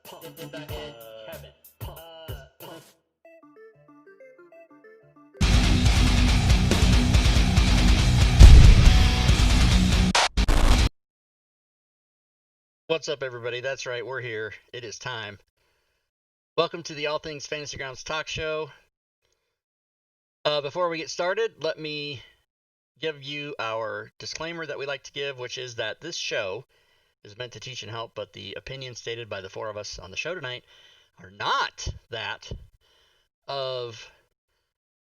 What's up, everybody? That's right, we're here. It is time. Welcome to the All Things Fantasy Grounds talk show. Before we get started, let me give you our disclaimer that we like to give, which is that this show is meant to teach and help, but the opinions stated by the four of us on the show tonight are not that of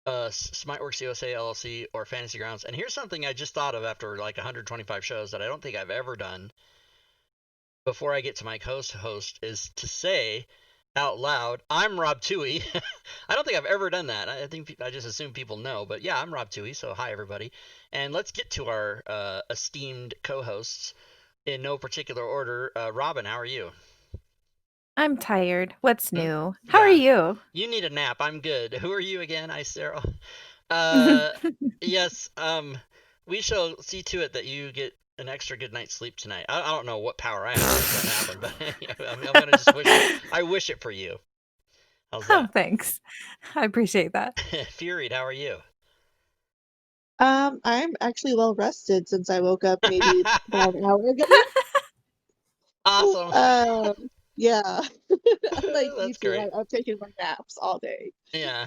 Smiteworks USA LLC or Fantasy Grounds. And here's something I just thought of after like 125 shows that I don't think I've ever done before I get to my host is to say out loud, I'm Rob Twohy. I don't think I've ever done that. I think I just assume people know, but yeah, I'm Rob Twohy, so hi everybody. And let's get to our esteemed co-hosts in no particular order. Robin, how are you? I'm tired. What's new? How are you? You need a nap. I'm good. Who are you again? Sarah. Yes, we shall see to it that you get an extra good night's sleep tonight. I don't know what power I have to make that happen, but I'm gonna just wish it. I wish it for you. How's that? Oh, thanks. I appreciate that. Fury, how are you? I'm actually well rested since I woke up maybe about an hour ago. Awesome. Yeah. Like you That's too. great. I've taken my naps all day. Yeah.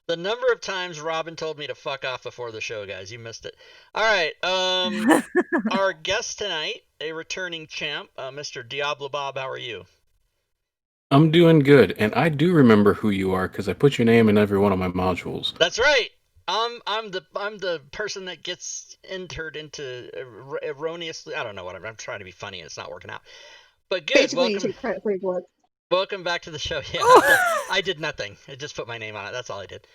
The number of times Robin told me to fuck off before the show, guys, you missed it. All right. Our guest tonight, a returning champ, Mr. Diablo Bob. How are you? I'm doing good, and I do remember who you are because I put your name in every one of my modules. That's right. I'm the person that gets entered into erroneously. I don't know what I'm trying to be funny and it's not working out. But good. Basically, you take credit for your work. Welcome back to the show. Yeah, I did nothing. I just put my name on it. That's all I did.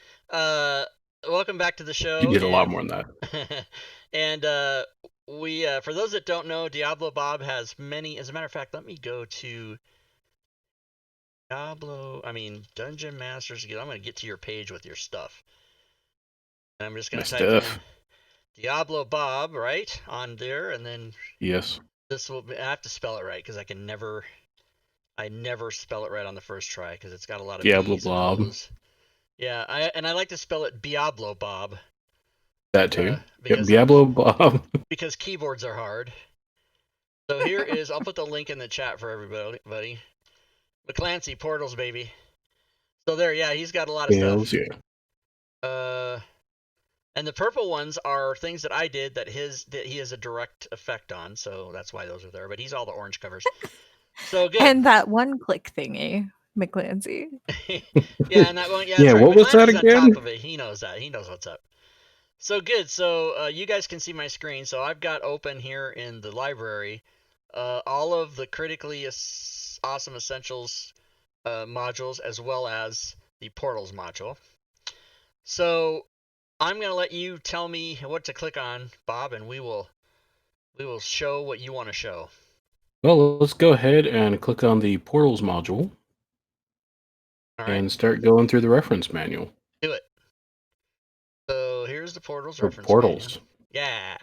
Welcome back to the show. You did a lot more than that. And we, for those that don't know, Diablo Bob has many. As a matter of fact, let me go to Dungeon Masters. I'm going to get to your page with your stuff. And I'm just going to type in Diablo Bob, right, on there, and then yes, this will. I have to spell it right because I never spell it right on the first try because it's got a lot of Diablo B's Bob. and O's. Yeah, I like to spell it Diablo Bob. That too. Diablo Bob. Because keyboards are hard. So here is, I'll put the link in the chat for everybody. McClancy, Portals, baby. So there, yeah, he's got a lot of stuff. Yeah. And the purple ones are things that I did that he has a direct effect on, so that's why those are there. But he's all the orange covers. So good. And that one-click thingy, McClancy. Yeah, and that one. Yeah, yeah. right. What was that again? On top of it. He knows that. He knows what's up. So good. So you guys can see my screen. So I've got open here in the library all of the critically awesome essentials modules as well as the portals module. So I'm gonna let you tell me what to click on, Bob, and we will show what you want to show. Well, let's go ahead and click on the portals module and start going through the reference manual. Do it. So here's the portals reference portals. manual. Yeah.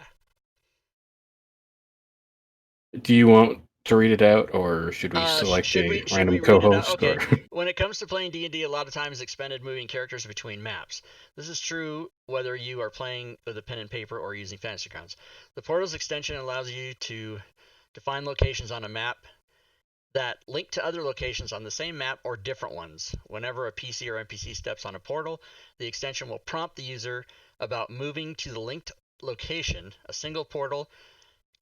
Do you want to read it out, or should we select a random co-host? Okay. When it comes to playing D&D, a lot of times expended moving characters between maps. This is true whether you are playing with a pen and paper or using Fantasy Grounds. The Portals extension allows you to define locations on a map that link to other locations on the same map or different ones. Whenever a PC or NPC steps on a portal, the extension will prompt the user about moving to the linked location. A single portal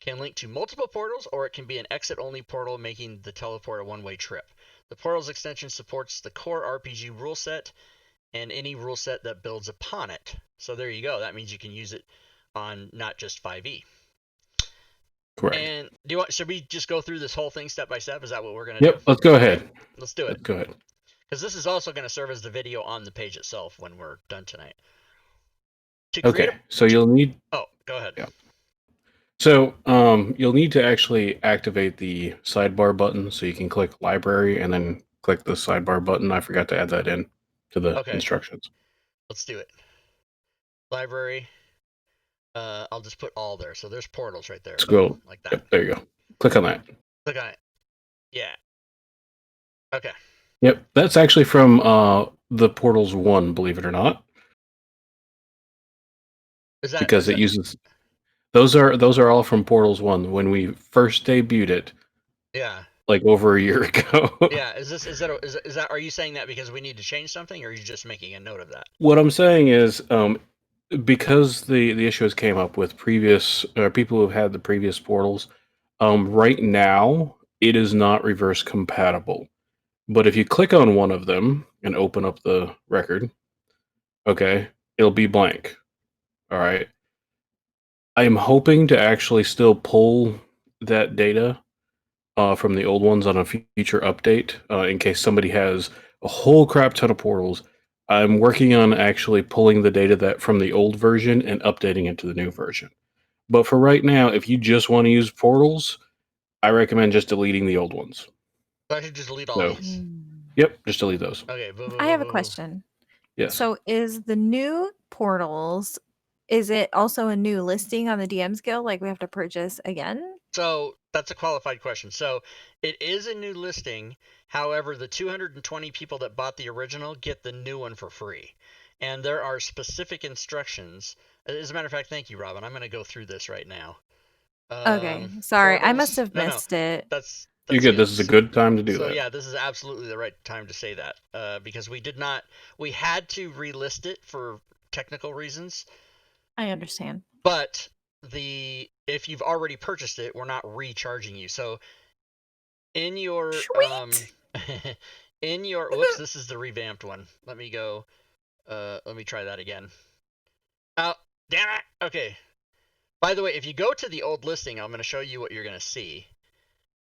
can link to multiple portals, or it can be an exit-only portal, making the teleport a one-way trip. The Portals extension supports the core RPG rule set and any rule set that builds upon it. So there you go. That means you can use it on not just 5e. Correct. And should we just go through this whole thing step by step? Is that what we're going to do? Yep, let's go ahead. Let's do it. Let's go ahead. Because this is also going to serve as the video on the page itself when we're done tonight. So you'll need... Oh, go ahead. Yeah. So you'll need to actually activate the sidebar button, so you can click library and then click the sidebar button. I forgot to add that in to the instructions. Let's do it. Library. I'll just put all there. So there's portals right there. Scroll. Like that. Yep, there you go. Click on that. Click on it. Yeah. Okay. Yep, that's actually from the Portals 1, believe it or not. Is that because it uses those are all from Portals 1 when we first debuted it. Yeah. Like over a year ago. Yeah. Is that are you saying that because we need to change something, or are you just making a note of that? What I'm saying is, because the issues came up with previous people who've had the previous portals, right now it is not reverse compatible. But if you click on one of them and open up the record, okay, it'll be blank. All right. I am hoping to actually still pull that data from the old ones on a future update in case somebody has a whole crap ton of portals. I'm working on actually pulling the data that from the old version and updating it to the new version. But for right now, if you just want to use portals, I recommend just deleting the old ones. So I should just delete all So, these. yep, just delete those. Okay. Boom, I boom, have a boom, boom. question. Yes. So is the new portals, is it also a new listing on the DM's Guild? Like we have to purchase again? So that's a qualified question. So it is a new listing. However, the 220 people that bought the original get the new one for free. And there are specific instructions. As a matter of fact, thank you, Robin. I'm going to go through this right now. Okay. Sorry, I must Portals. have No, missed it. that's You're good. This is a good time to do So that. yeah, this is absolutely the right time to say that because we had to relist it for technical reasons. I understand. But if you've already purchased it, we're not recharging you. So in your Sweet. whoops, this is the revamped one. Let me go. Let me try that again. Oh, damn it. Okay. By the way, if you go to the old listing, I'm going to show you what you're going to see.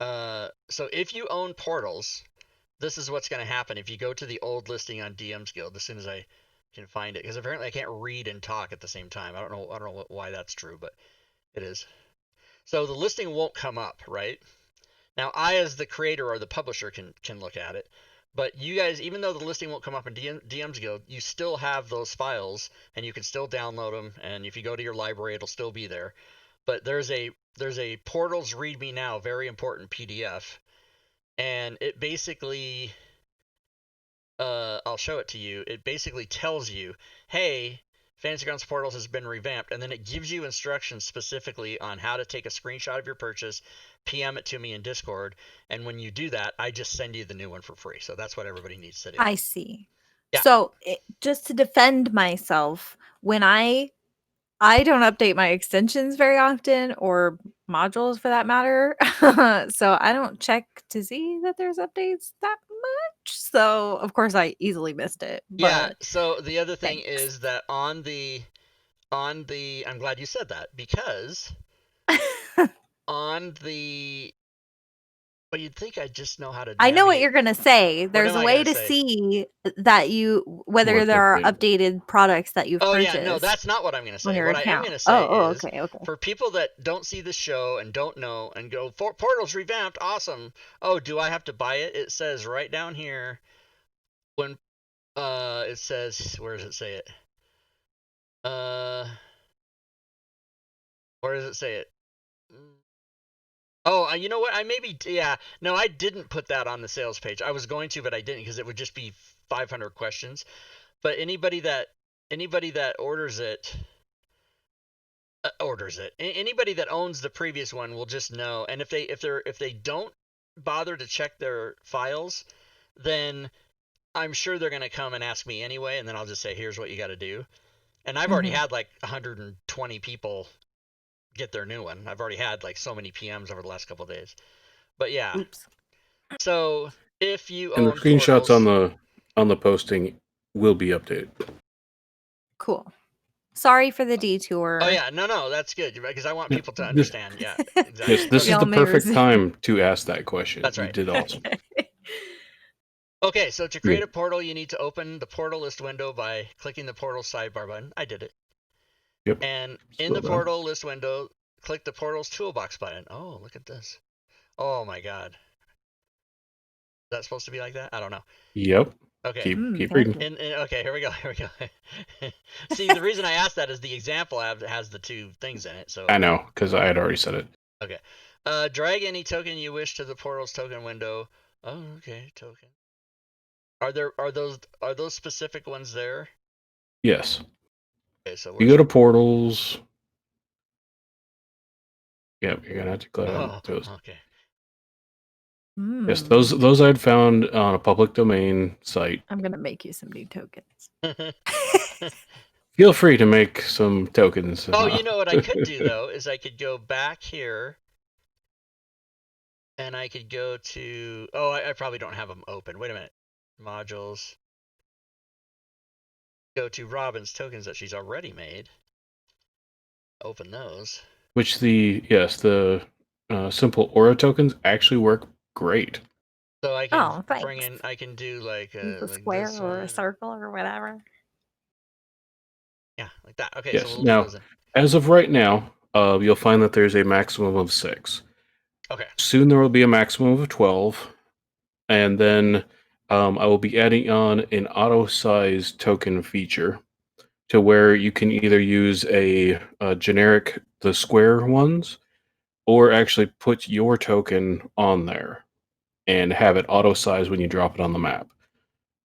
So if you own portals, this is what's going to happen if you go to the old listing on DM's Guild as soon as I can find it, because apparently I can't read and talk at the same time. I don't know why that's true, but it is. So the listing won't come up, right? Now I, as the creator or the publisher, can look at it, but you guys, even though the listing won't come up in DM's Guild, you still have those files and you can still download them. And if you go to your library, it'll still be there. But there's a portals readme now, very important PDF, and it basically I'll show it to you. It basically tells you, hey, Fantasy Grounds Portals has been revamped, and then it gives you instructions specifically on how to take a screenshot of your purchase, PM it to me in Discord, and when you do that, I just send you the new one for free. So that's what everybody needs to do. I see. Yeah. So just to defend myself, when I don't update my extensions very often, or modules for that matter. So I don't check to see that there's updates that much. So of course I easily missed it. Yeah. But So the other thing thanks. is that on the I'm glad you said that, because on the but you'd think I just know how to I know what navigate. you're gonna say. There's am a I way gonna to say? see that whether What's there are updated. updated products that you've Oh purchased. yeah, no, that's not what I'm going to on say. your What I am account. going to say is, Okay. for people that don't see the show and don't know and go, Portal's revamped, awesome. Oh, do I have to buy it? It says right down here when it says, where does it say it? Where does it say it? Oh, you know what? No, I didn't put that on the sales page. I was going to, but I didn't, because it would just be 500 questions. But anybody that orders it. Anybody that owns the previous one will just know. And if they don't bother to check their files, then I'm sure they're going to come and ask me anyway, and then I'll just say, here's what you got to do. And I've already had like 120 people get their new one. I've already had like so many PMs over the last couple of days. But yeah. Oops. So if you And the own screenshots portals, on the posting will be updated. Cool. Sorry for the detour. Oh yeah, no, that's good, because I want people to understand. Yeah, exactly. Yes, this is the perfect time to ask that question. That's right. You did awesome. Okay, so to create a portal, you need to open the portal list window by clicking the portal sidebar button. I did it. Yep. And in the portal list window, click the portal's toolbox button. Oh, look at this. Oh my god. Is that supposed to be like that? I don't know. Yep. Okay. Keep reading. Okay, here we go. See, the reason I asked that is the example has the two things in it. So I know, because I had already said it. Okay. Drag any token you wish to the portal's token window. Oh, okay, token. Are those specific ones there? Yes. Okay, so You go to portals. Yep, you're gonna have to click on those. Okay. Yes, those I'd found on a public domain site. I'm gonna make you some new tokens. Feel free to make some tokens. Oh, you know what I could do though is I could go back here, and I could go to. Oh, I probably don't have them open. Wait a minute. Modules. Go to Robin's tokens that she's already made. Open those. Which the simple aura tokens actually work great. So I can thanks. bring in. I can do like Use a like square this or one. a circle or whatever. Yeah, like that. Okay, Yes. so we'll Now, do those in. as of right now, you'll find that there's a maximum of 6. Okay. Soon there will be a maximum of 12, and then I will be adding on an auto size token feature to where you can either use a generic, the square ones, or actually put your token on there and have it auto size when you drop it on the map.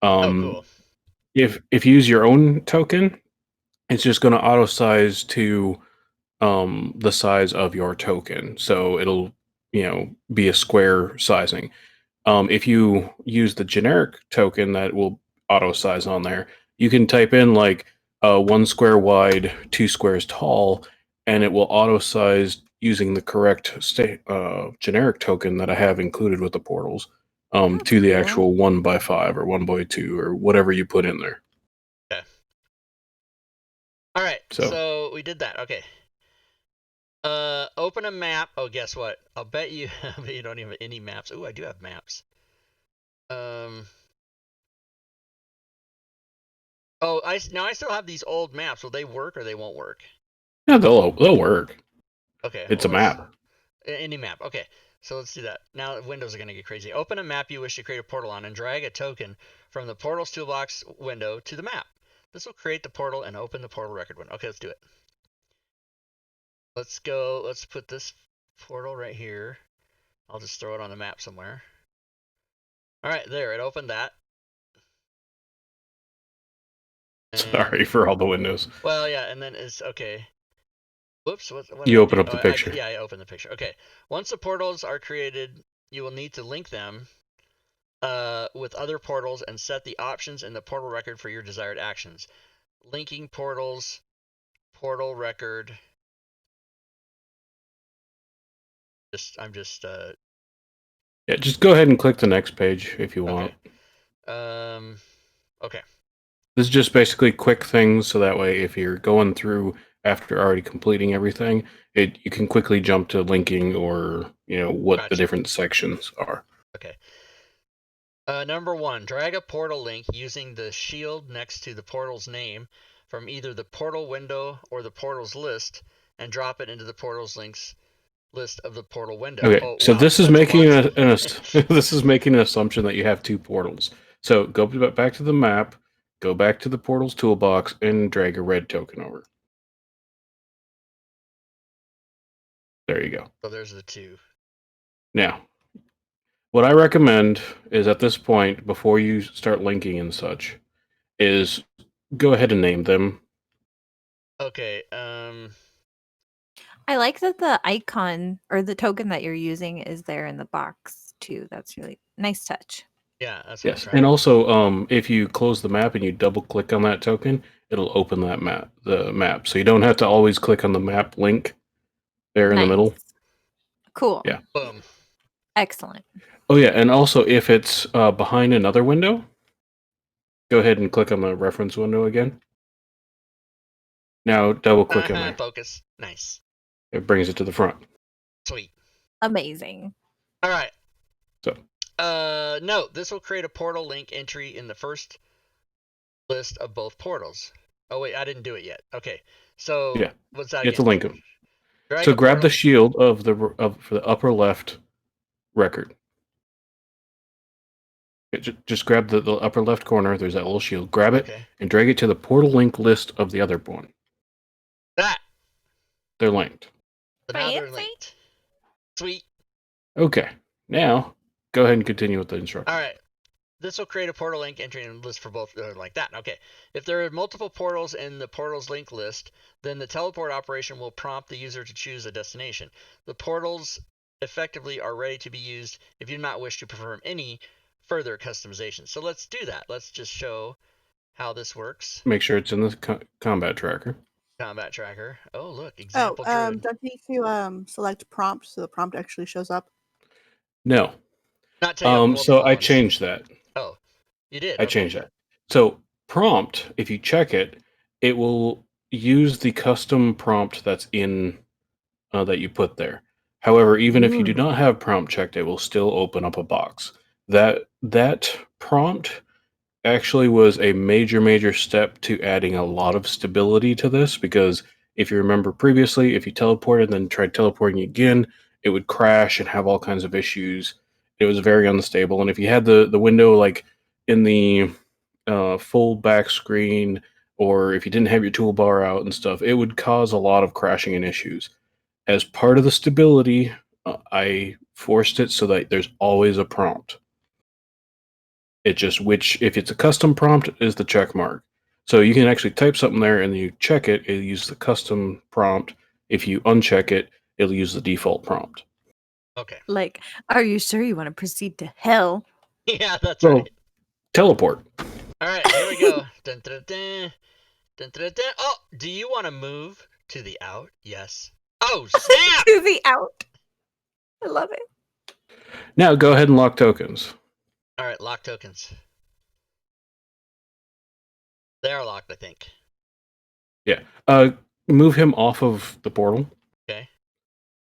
Oh, cool. If you use your own token, it's just going to auto size to the size of your token, so it'll be a square sizing. If you use the generic token that will auto size on there, you can type in like 1 square wide, 2 squares tall, and it will auto size using the correct generic token that I have included with the portals to the cool. actual 1x5 or 1x2 or whatever you put in there. Okay. All right. So So we did that. Okay. Open a map. Oh, guess what? I'll bet you you don't even have any maps. Ooh, I do have maps. Oh, now I still have these old maps. Will they work or they won't work? yeah, they'll work. Okay. It's a map. Any map. Okay. So let's do that. Now Windows are going to get crazy. Open a map you wish to create a portal on and drag a token from the portal's toolbox window to the map. This will create the portal and open the portal record window. Okay, let's do it. Let's go. Let's put this portal right here. I'll just throw it on the map somewhere. All right, there. It opened that. And, Sorry for all the windows. well, yeah, and then it's okay. Whoops. What You open up the picture. I opened the picture. Okay. Once the portals are created, you will need to link them with other portals and set the options in the portal record for your desired actions. Linking portals, portal record. I'm just Yeah, just go ahead and click the next page if you want. Okay. This is just basically quick things, so that way if you're going through after already completing everything, you can quickly jump to linking or what Gotcha. the different sections are. Okay. Number 1, drag a portal link using the shield next to the portal's name from either the portal window or the portal's list and drop it into the portal's links list of the portal window. Okay, so wow, this is making this is making an assumption that you have 2 portals. So go back to the map, go back to the portal's toolbox, and drag a red token over. There you go. So there's the 2. Now, what I recommend is at this point, before you start linking and such, is go ahead and name them. Okay. I like that the icon or the token that you're using is there in the box too. That's really nice touch. Yeah, that's what yes. And also, if you close the map and you double click on that token, it'll open that map. So you don't have to always click on the map link there in the middle. Cool. Yeah. Boom. Excellent. Oh yeah, and also if it's behind another window, go ahead and click on the reference window again. Now double click on there. Focus. Nice. It brings it to the front. Sweet. Amazing. All right. So. No, this will create a portal link entry in the first list of both portals. Oh wait, I didn't do it yet. Okay. So yeah, what's that? You have to link them. Drag so grab the shield for the upper left record. Just grab the upper left corner. There's that little shield. Grab it and drag it to the portal link list of the other one. That. They're linked. So now they're linked. Sweet. Okay. Now Go ahead and continue with the instructions. All right. This will create a portal link entry and list for both like that. Okay. If there are multiple portals in the portals link list, then the teleport operation will prompt the user to choose a destination. The portals effectively are ready to be used if you do not wish to perform any further customization. So let's do that. Let's just show how this works. Make sure it's in the combat tracker. Combat tracker. Oh, look, example druid. Don't you need to select prompt so the prompt actually shows up? No. Not till you have multiple So I ones. changed that. Oh, you did. I changed that. So prompt, if you check it, it will use the custom prompt that's in that you put there. However, even if you do not have prompt checked, it will still open up a box. That prompt actually was a major step to adding a lot of stability to this, because if you remember previously, if you teleported and then tried teleporting again, it would crash and have all kinds of issues. It was very unstable, and if you had the window like in the full back screen, or if you didn't have your toolbar out and stuff, it would cause a lot of crashing and issues. As part of the stability, I forced it so that there's always a prompt. It just, if it's a custom prompt, is the check mark. So you can actually type something there and you check it, it'll use the custom prompt. If you uncheck it, it'll use the default prompt. Okay. Like, are you sure you want to proceed to hell? Yeah, that's So, right. Teleport. All right, here we go. Dun, dun, dun, dun, dun, dun. Oh, do you want to move to the out? Yes. Oh, snap! To the out. I love it. Now go ahead and lock tokens. All right, lock tokens. They are locked, I think. Yeah. Move him off of the portal. Okay.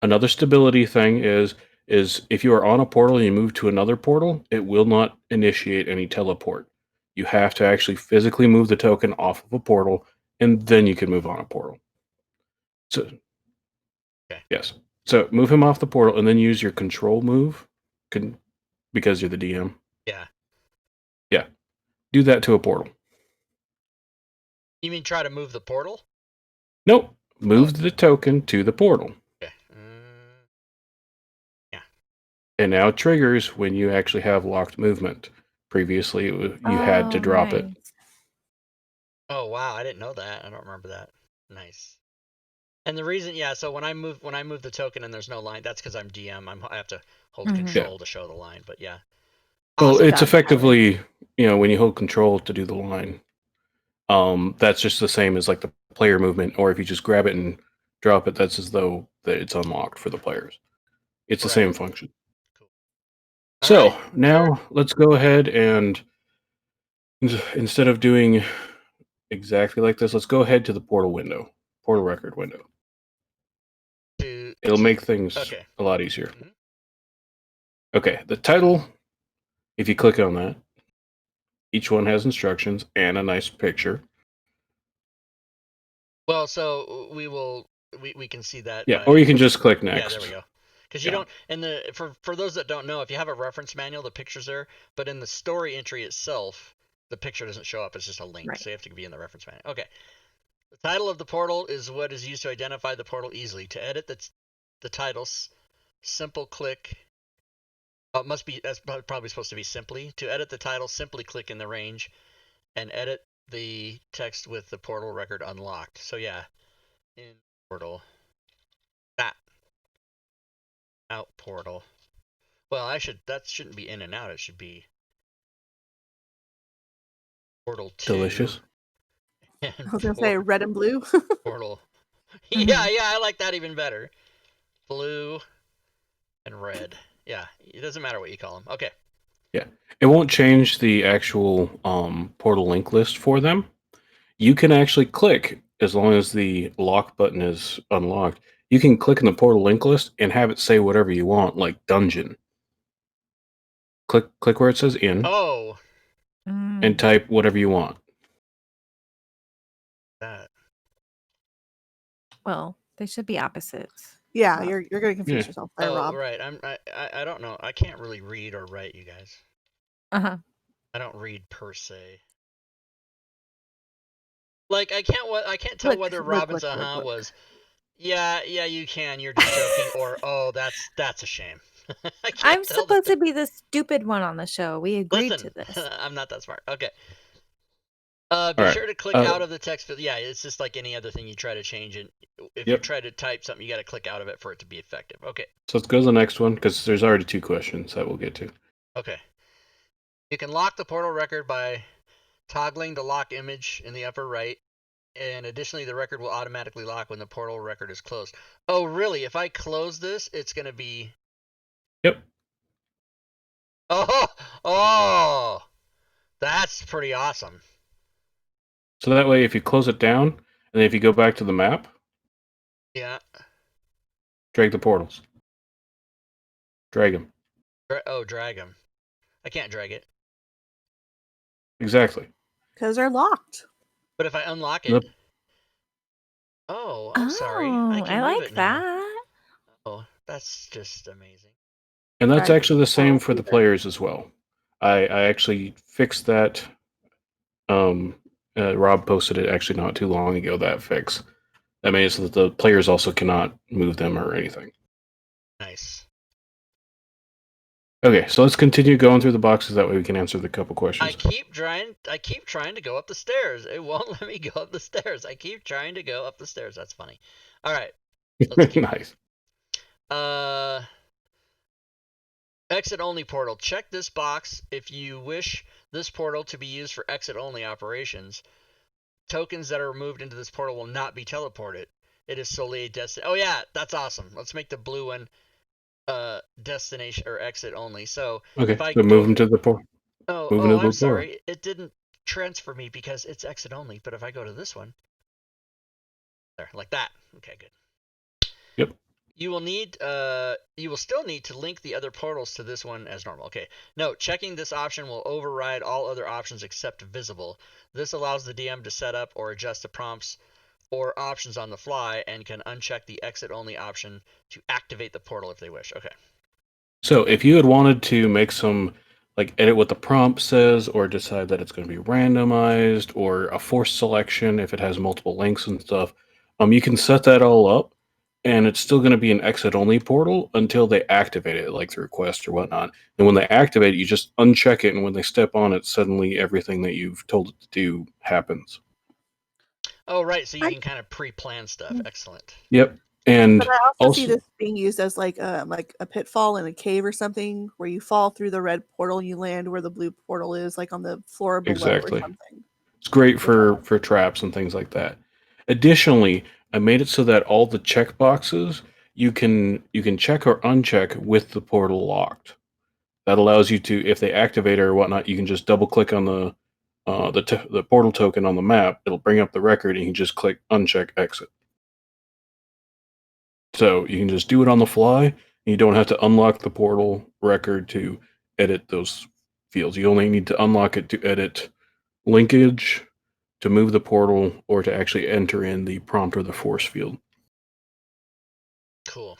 Another stability thing is if you are on a portal and you move to another portal, it will not initiate any teleport. You have to actually physically move the token off of a portal, and then you can move on a portal. So, okay. Yes. So move him off the portal, and then use your control move, because you're the DM. Yeah. Yeah. Do that to a portal. You mean try to move the portal? Nope. Move the token to the portal. Okay. Yeah. And now it triggers when you actually have locked movement. Previously, you had to drop it. Oh wow, I didn't know that. I don't remember that. Nice. And the reason, yeah, so when I move the token and there's no line, that's because I'm DM. I have to hold control to show the line. But yeah. Well, it's effectively, when you hold control to do the line, that's just the same as like the player movement. Or if you just grab it and drop it, that's as though that it's unlocked for the players. It's the same function. Cool. So now let's go ahead and instead of doing exactly like this, let's go ahead to the portal window, portal record window. It'll make things a lot easier. Mm-hmm. Okay, the title, if you click on that, each one has instructions and a nice picture. Well, so we can see that. Yeah, or you can just click next. Yeah, there we go. Because you don't, and for those that don't know, if you have a reference manual, the picture's there, but in the story entry itself, the picture doesn't show up. It's just a link, so you have to be in the reference manual. Okay. The title of the portal is what is used to identify the portal easily. To edit the titles, simple click. Oh, that's probably supposed to be simply. To edit the title, simply click in the range and edit the text with the portal record unlocked. So yeah, in portal, out portal. Well, that shouldn't be in and out. It should be portal 2. Delicious. I was gonna say red and blue. Portal. Yeah, I like that even better. Blue and red. Yeah, it doesn't matter what you call them. Okay. Yeah, it won't change the actual portal link list for them. You can actually click, as long as the lock button is unlocked, you can click in the portal link list and have it say whatever you want, like dungeon. Click where it says in. Oh. And type whatever you want. That. Well, they should be opposites. Yeah, you're going to confuse yourself there, Rob. Right. I don't know. I can't really read or write, you guys. Uh-huh. I don't read per se. Like I can't tell whether Robin's was yeah, you can, you're just joking, or oh, that's a shame. I can't I'm tell supposed to be the stupid one on the show. We agreed Listen, to this. I'm not that smart. Okay. Be All right. sure to click out of the text field. Yeah, it's just like any other thing you try to change it. If you Yep. try to type something, you got to click out of it for it to be effective. Okay. So let's go to the next one because there's already 2 questions that we'll get to. Okay. You can lock the portal record by toggling the lock image in the upper right, and additionally, the record will automatically lock when the portal record is closed. Oh, really? If I close this, it's going to be... Yep. Oh, that's pretty awesome. So that way, if you close it down, and then if you go back to the map, Yeah. drag the portals. Drag them. Drag them. I can't drag it. Exactly. Because they're locked. But if I unlock it... Yep. Oh, I'm sorry. I can I move like it now. that. Oh, that's just amazing. And that's Right. actually the same for the players as well. I actually fixed that. Rob posted it actually not too long ago, that fix. That made it so that the players also cannot move them or anything. Nice. Okay, so let's continue going through the boxes. That way we can answer the couple questions. I keep trying to go up the stairs. It won't let me go up the stairs. I keep trying to go up the stairs. That's funny. All right. Let's keep Nice. Exit only portal. Check this box if you wish this portal to be used for exit only operations. Tokens that are removed into this portal will not be teleported. It is solely a destination. Oh yeah, that's awesome. Let's make the blue one destination or exit only. So Okay, if I so move them to the portal. I'm sorry. It didn't transfer me because it's exit only, but if I go to this one, there, like that. Okay, good. Yep. You will still need to link the other portals to this one as normal. Okay. Note, checking this option will override all other options except visible. This allows the DM to set up or adjust the prompts or options on the fly and can uncheck the exit only option to activate the portal if they wish. Okay. So if you had wanted to make some, like, edit what the prompt says, or decide that it's going to be randomized, or a forced selection if it has multiple links and stuff, you can set that all up, and it's still going to be an exit-only portal until they activate it, like through quest or whatnot. And when they activate it, you just uncheck it, and when they step on it, suddenly everything that you've told it to do happens. Oh, right. So you can kind of pre-plan stuff. Excellent. Yep. And But I also see this being used as like a pitfall in a cave or something, where you fall through the red portal and you land where the blue portal is, like on the floor below exactly. or something. It's great for traps and things like that. Additionally, I made it so that all the checkboxes you can check or uncheck with the portal locked. That allows you to, if they activate it or whatnot, you can just double click on the portal token on the map. It'll bring up the record, and you can just click uncheck exit. So you can just do it on the fly, and you don't have to unlock the portal record to edit those fields. You only need to unlock it to edit linkage, to move the portal, or to actually enter in the prompt or the force field. Cool.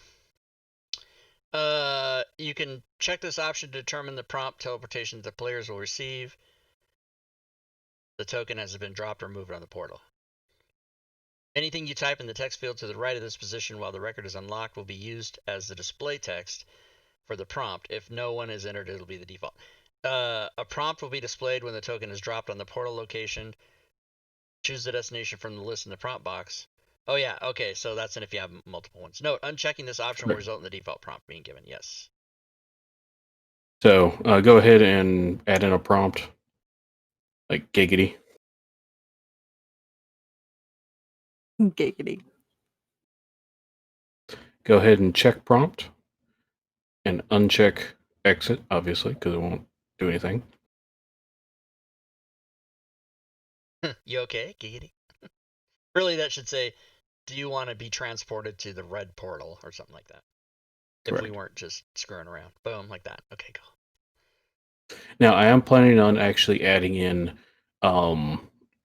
You can check this option to determine the prompt teleportation the players will receive. The token has been dropped or moved on the portal. Anything you type in the text field to the right of this position while the record is unlocked will be used as the display text for the prompt. If no one is entered, it'll be the default. A prompt will be displayed when the token is dropped on the portal location. Choose the destination from the list in the prompt box. Oh yeah, okay, so that's if you have multiple ones. Note, unchecking this option will result in the default prompt being given. Yes. So go ahead and add in a prompt, like giggity. Giggity. Go ahead and check prompt and uncheck exit, obviously, because it won't do anything. You okay, giggity? Really, that should say, do you want to be transported to the red portal or something like that? Correct. If we weren't just screwing around. Boom, like that. Okay, cool. Now, I am planning on actually adding in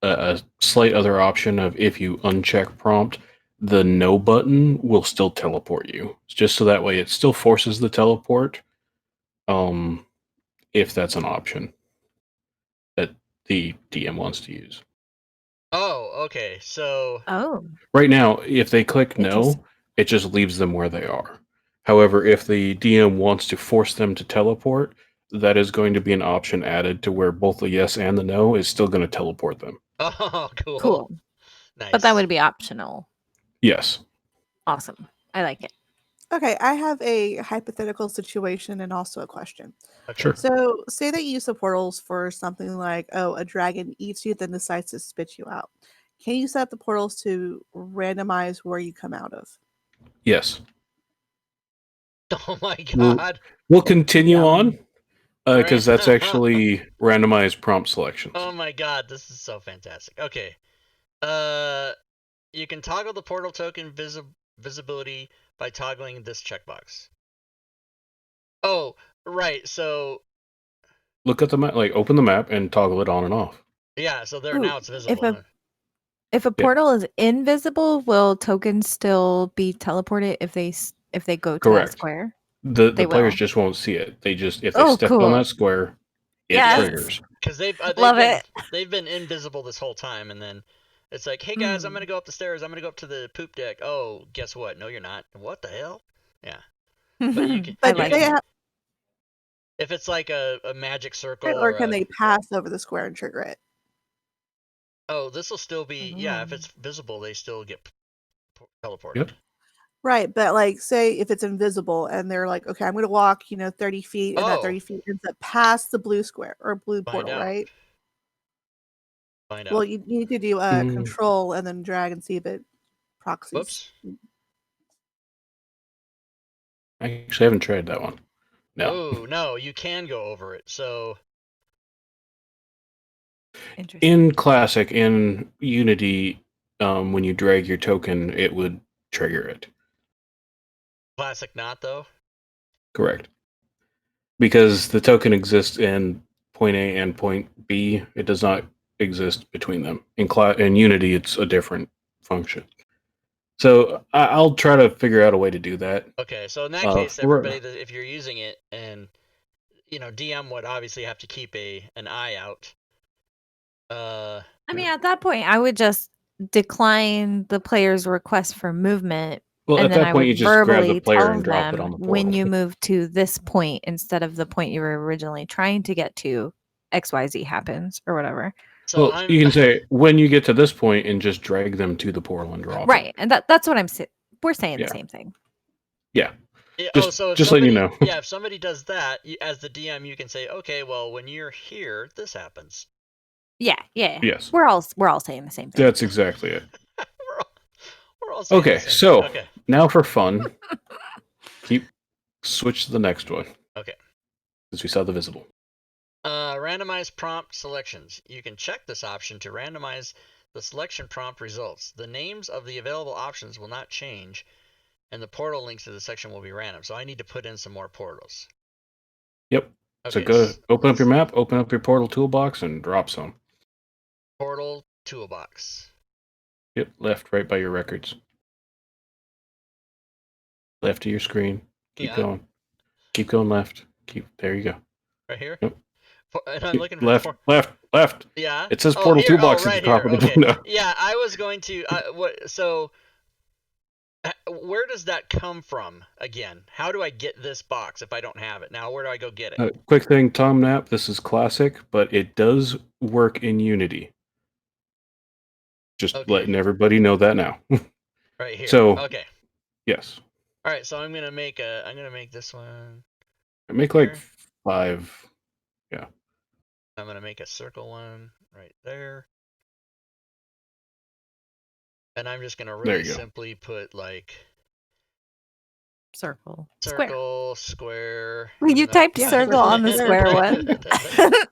a slight other option of, if you uncheck prompt, the no button will still teleport you. Just so that way it still forces the teleport, if that's an option that the DM wants to use. Oh, okay. So Oh. Right now, if they click no, it just leaves them where they are. However, if the DM wants to force them to teleport, that is going to be an option added to where both the yes and the no is still going to teleport them. Oh, cool. Cool. Nice. But that would be optional. Yes. Awesome. I like it. Okay, I have a hypothetical situation and also a question. Okay. Sure. So, say that you use the portals for something like, oh, a dragon eats you, then decides to spit you out. Can you set the portals to randomize where you come out of? Yes. Oh my We'll- god. We'll continue Yum. on because that's actually randomized prompt selections. Oh my god, this is so fantastic. Okay. You can toggle the portal token visibility by toggling this checkbox. Oh, right. So Look at the map, like open the map and toggle it on and off. yeah, so there Ooh, now it's visible. huh? If a Yeah. portal is invisible, will tokens still be teleported if they go to Correct. that square? The They players will. just won't see it. They just if they Oh, step on cool. that square, it Yes. triggers. Because they've Love been, it. they've been invisible this whole time, and then it's like, hey guys, I'm Mm. gonna go up the stairs. I'm gonna go up to the poop deck. Oh, guess what? No, you're not. What the hell? Yeah. But you can. I But do like they it. have, If it's like a magic circle or or can a, they pass over the square and trigger it? oh, this will still be yeah. If Oh. it's visible, they still get teleported. Yep. Right, but like, say if it's invisible and they're like, okay, I'm going to walk, 30 feet, and that Oh. 30 feet ends up past the blue square or blue Find portal, out. right? Find Well, out. you need to do control and then drag and see if it proxies. Whoops. I actually haven't tried that one. No. Oh no, you can go over it. So Interesting. In Classic, in Unity, when you drag your token, it would trigger it. classic not though. Correct. Because the token exists in point A and point B, it does not exist between them. In Unity, it's a different function. So I'll try to figure out a way to do that. Okay, so in that case, for- everybody, if you're using it, and DM would obviously have to keep an eye out. I mean, at that point, I would just decline the player's request for movement, Well, and at then that I point, would you just grab verbally the player tell and drop it them on the when portal. you move to this point instead of the point you were originally trying to get to, XYZ happens or whatever. So Well, you can say when you get to this point and just drag them to the portal and drop it. Right, and that's what we're saying Yeah. the same thing. Yeah. so if just somebody, letting you know. yeah, if somebody does that, as the DM, you can say, okay, well, when you're here, this happens. Yeah. Yes. We're all saying the same thing. That's exactly it. we're all saying Okay, the same so thing. Okay. now for fun, switch to the next one. Okay. Since we saw the visible. Randomized prompt selections. You can check this option to randomize the selection prompt results. The names of the available options will not change, and the portal links to the section will be random. So I need to put in some more portals. Yep. Okay, So go open up your map, open up your portal toolbox, and drop some. Portal toolbox. Yep, left, right by your records. Left of your screen. Keep going. Keep going left. There you go. Right here? Yep. And I'm looking for left. Yeah. It says portal here. toolbox right at the top here. of the Okay. window. Yeah, I was going to. So, where does that come from again? How do I get this box if I don't have it? Now, where do I go get it? Quick thing, Tom Knapp, this is classic, but it does work in Unity. Just letting everybody know that now. Right here. So, okay. Yes. All right, so I'm gonna make this one. Make like 5. Yeah. I'm gonna make a circle one right there. And I'm just gonna really simply put like circle, square. You typed circle on the square one.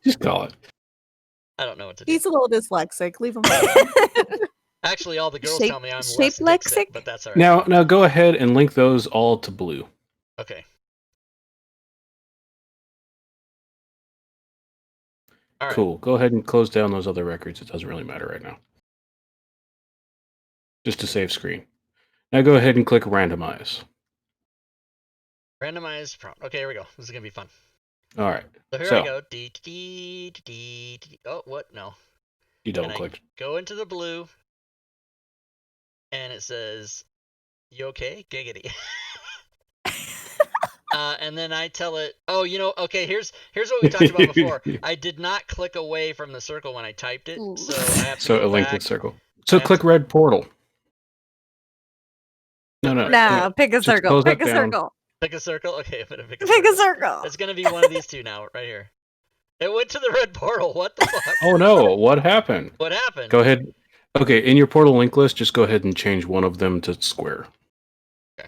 Just call it. I don't know what to do. He's a little dyslexic. Leave him alone. Actually, all the girls tell me I'm less lexic, but that's all right. Now go ahead and link those all to blue. Okay. All right. Cool. Go ahead and close down those other records. It doesn't really matter right now. Just to save screen. Now go ahead and click randomize. Randomize prompt. Okay, here we go. This is gonna be fun. All right. So here I go. Oh, what? No. You double clicked. Go into the blue, and it says, "You okay? Giggity." And then I tell it, oh, okay, here's what we talked about before. I did not click away from the circle when I typed it, so I have to So go a link to back. the circle. So click red portal. No. No, pick a Just circle. close Pick that a down. circle. Pick a circle? Okay, I'm going to pick a Pick circle. a circle. It's going to be one of these two now, right here. It went to the red portal. What the fuck? Oh no, what happened? What happened? Go ahead. Okay, in your portal link list, just go ahead and change one of them to square. Okay.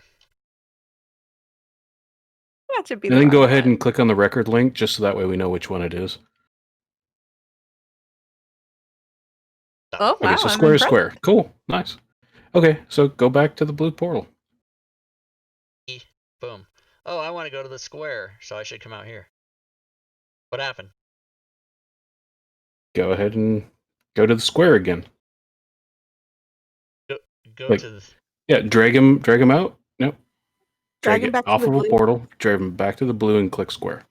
That should be And the then go wrong ahead one. and click on the record link, just so that way we know which one it is. Oh, wow. Okay, so I'm square is impressed. square. Cool, nice. Okay, so go back to the blue portal. Boom. Oh, I want to go to the square, so I should come out here. What happened? Go ahead and go to the square again. Go to the... Yeah, drag him out. Nope. Drag Drag him it back to off the of a blue. portal, drag him back to the blue, and click square.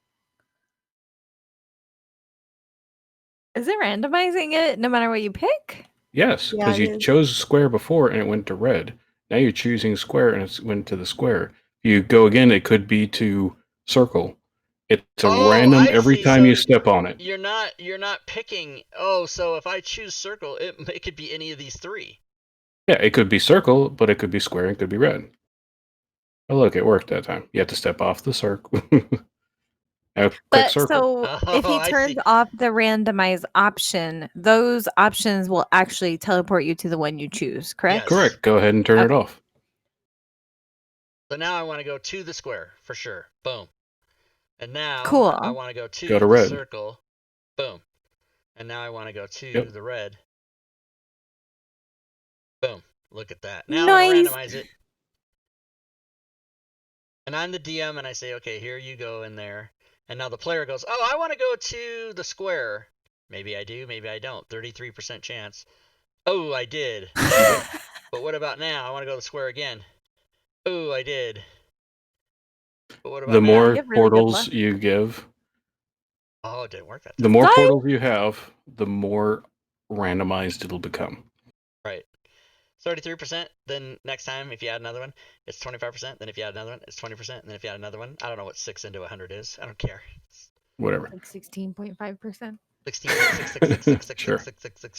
Is it randomizing it no matter what you pick? Yes, Yeah, because it you is. chose square before and it went to red. Now you're choosing square and it went to the square. You go again, it could be to circle. It's a random I every see. time So you step on it. you're not picking. Oh, so if I choose circle, it could be any of these three. Yeah, it could be circle, but it could be square and it could be red. Oh, look, it worked that time. You have to step off the circle. Now click But circle. so if he I turns see. off the randomize option, those options will actually teleport you to the one you choose, correct? Yes. Correct. Go ahead and turn it Okay. off. So now I want to go to the square for sure. Boom. And now Cool. I want to go to Go to the red. circle. Boom. And now I want to go to Yep. the red. Boom. Look at that. Now I Nice. randomize it. And I'm the DM and I say, okay, here you go in there. And now the player goes, oh, I want to go to the square. Maybe I do, maybe I don't. 33% chance. Oh, I did. But what about now? I want to go to the square again. Oh, I did. But what about The now? more You have really good portals luck. you give, Oh, it didn't work that the time. more Nice. portals you have, the more randomized it'll become. Right. 33%. Then next time, if you add another one, it's 25%. Then if you add another one, it's 20%. And then if you add another one, I don't know what 6 into 100 is. I don't care. Whatever. Like 16.5%. 16.666666666 Sure.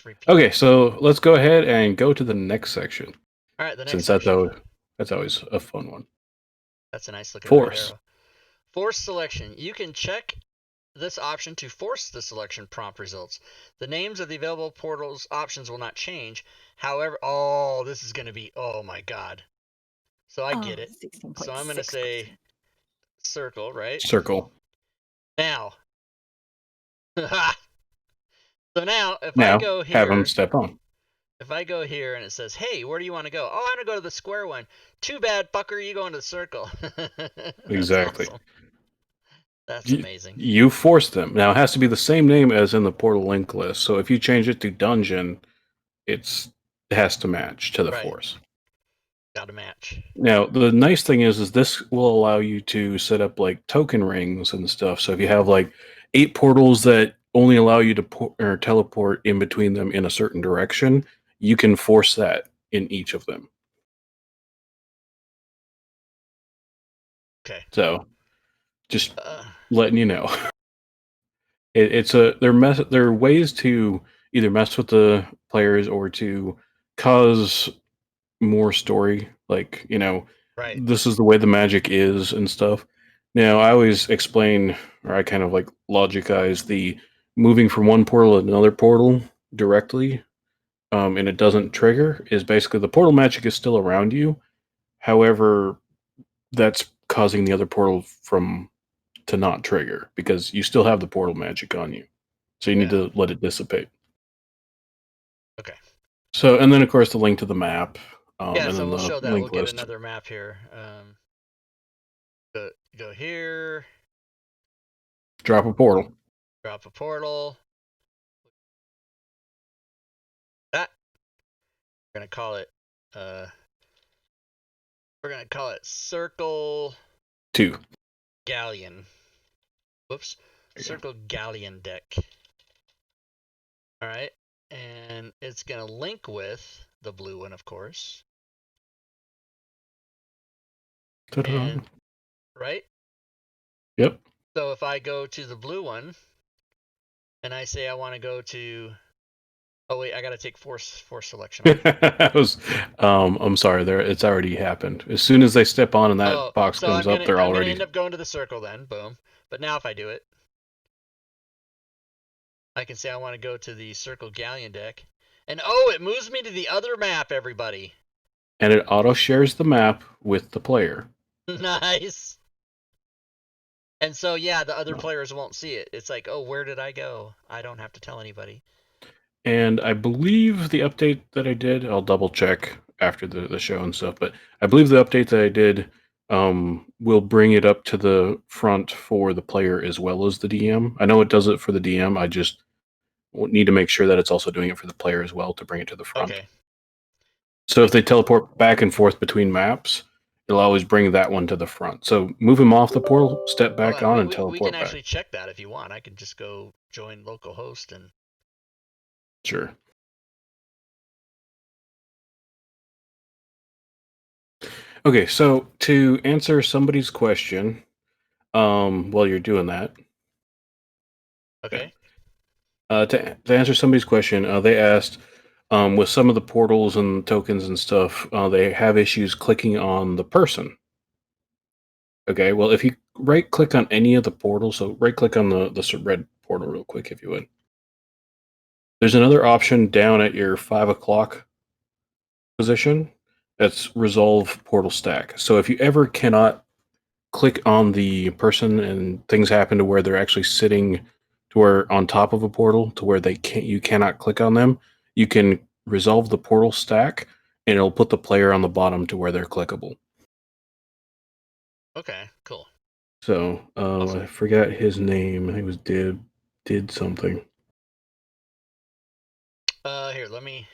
repeat. Okay, so let's go ahead and go to the next section. All right, the next Since section. that's always a fun one. That's a nice looking Force. red arrow. Force selection. You can check this option to force the selection prompt results. The names of the available portals options will not change. However, oh, this is going to be, oh my god. So I get it. 16.6%. So I'm going to say circle, right? Circle. Now. So now, if Now, I go have here, him step on. if I go here and it says, hey, where do you want to go? Oh, I want to go to the square one. Too bad, fucker, you go into the circle. That's Exactly. awesome. That's amazing. You force them. Now, it has to be the same name as in the portal link list. So if you change it to dungeon, it has to match to the Right. force. Gotta match. Now, the nice thing is this will allow you to set up like token rings and stuff. So if you have like 8 portals that only allow you to teleport in between them in a certain direction, you can force that in each of them. Okay. So, just letting you know, there are ways to either mess with the players or to cause more story. Like, right. this is the way the magic is and stuff. Now, I always explain, or I kind of like logicize the moving from one portal to another portal directly, and it doesn't trigger, is basically the portal magic is still around you. However, that's causing the other portal to not trigger because you still have the portal magic on you. So you need to let it dissipate. Okay. So, and then of course the link to the map. Yeah, and so then we'll the show that. link We'll get list. another map here. Go here. Drop a portal. Drop a portal. That. We're gonna call it Circle 2. Galleon. Whoops. Circle Galleon deck. Alright. And it's gonna link with the blue one, of course. Ta-da. And, right? Yep. So if I go to the blue one, and I say I want to go to, oh wait, I gotta take force selection off. I was, I'm sorry. There, it's already happened. As soon as they step on and that box so comes I'm up, they're gonna already. end up going to the circle then. Boom. But now if I do it, I can say I want to go to the Circle Galleon deck, and oh, it moves me to the other map. Everybody. And it auto shares the map with the player. Nice. And so yeah, the other players won't see it. It's like, oh, where did I go? I don't have to tell anybody. And I believe the update that I did, I'll double check after the show and stuff, but I believe the update that I did will bring it up to the front for the player as well as the DM. I know it does it for the DM. I just need to make sure that it's also doing it for the player as well to bring it to the front. Okay. So if they teleport back and forth between maps, it'll always bring that one to the front. So move him off the portal, step back on, and teleport we can back. actually check that if you want. I can just go join localhost and. Sure. Okay, so to answer somebody's question, while you're doing that. Okay. To answer somebody's question, they asked, with some of the portals and tokens and stuff, they have issues clicking on the person. Okay, well, if you right-click on any of the portals, so right-click on the red portal real quick, if you would. There's another option down at your 5 o'clock position. That's Resolve Portal Stack. So if you ever cannot click on the person and things happen to where they're actually sitting to where on top of a portal to where you cannot click on them, you can resolve the portal stack and it'll put the player on the bottom to where they're clickable. Okay, cool. So awesome. I forgot his name. I think it was did something. Here, let me.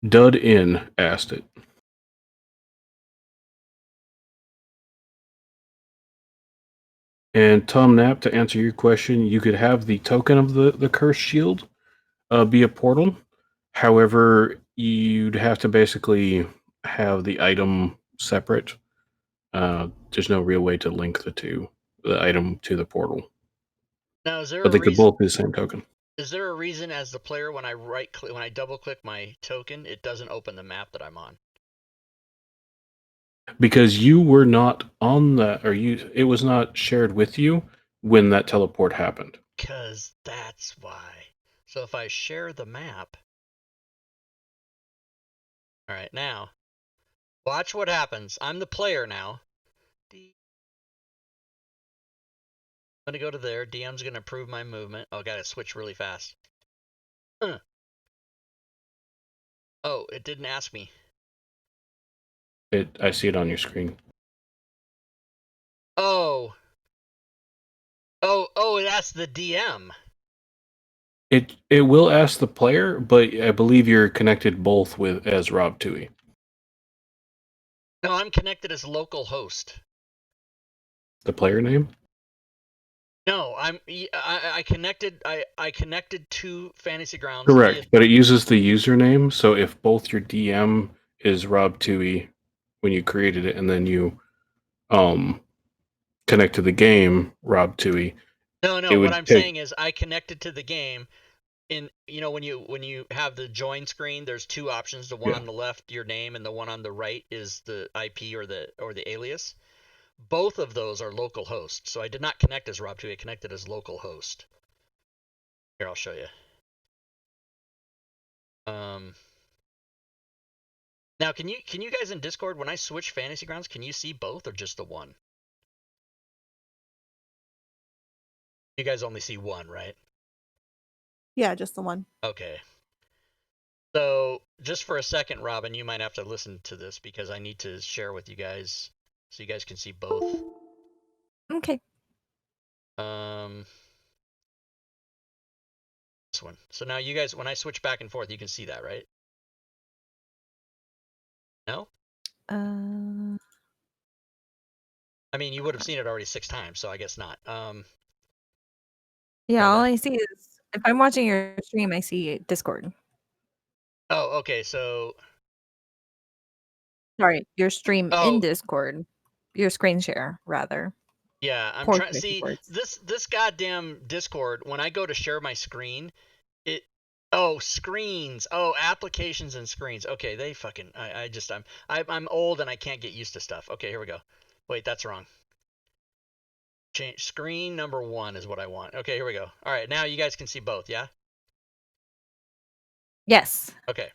Dud in asked it. And Tom Knapp, to answer your question, you could have the token of the cursed shield be a portal. However, you'd have to basically have the item separate. There's no real way to link the item to the portal. Now, is there I think they both be the same token. Is there a reason as the player when I double click my token, it doesn't open the map that I'm on? Because you were not on that, or it was not shared with you when that teleport happened. Because that's why. So if I share the map. All right, now. Watch what happens. I'm the player now. I'm going to go to there. DM's going to approve my movement. Oh, got to switch really fast. Oh, it didn't ask me. I see it on your screen. Oh, it asked the DM. It will ask the player, but I believe you're connected both as Rob Twohy. No, I'm connected as local host. The player name? No, I connected to Fantasy Grounds. Correct, but it uses the username. So if both your DM is Rob Twohy when you created it, and then you connect to the game Rob Twohy. No. What I'm saying is I connected to the game. In when you have the join screen, there's two options. The one on the left, your name, and the one on the right is the IP or the alias. Both of those are local host. So I did not connect as Rob Twohy. I connected as local host. Here, I'll show you. Now, can you guys in Discord, when I switch Fantasy Grounds, can you see both or just the one? You guys only see one, right? Yeah, just the one. Okay. So, just for a second, Robin, you might have to listen to this because I need to share with you guys so you guys can see both. Okay. This one. So now you guys, when I switch back and forth, you can see that, right? No? I mean, you would have seen it already 6 times, so I guess not. Yeah, all I see is if I'm watching your stream, I see Discord. Oh, okay. So sorry, your stream in Discord. your screen share rather. Yeah, I'm Poor trying. choice of See, words. this goddamn Discord. When I go to share my screen, it. Screens. Applications and screens. Okay, they fucking. I'm old and I can't get used to stuff. Okay, here we go. Wait, that's wrong. Change screen number 1 is what I want. Okay, here we go. All right, now you guys can see both. Yeah. Yes. Okay.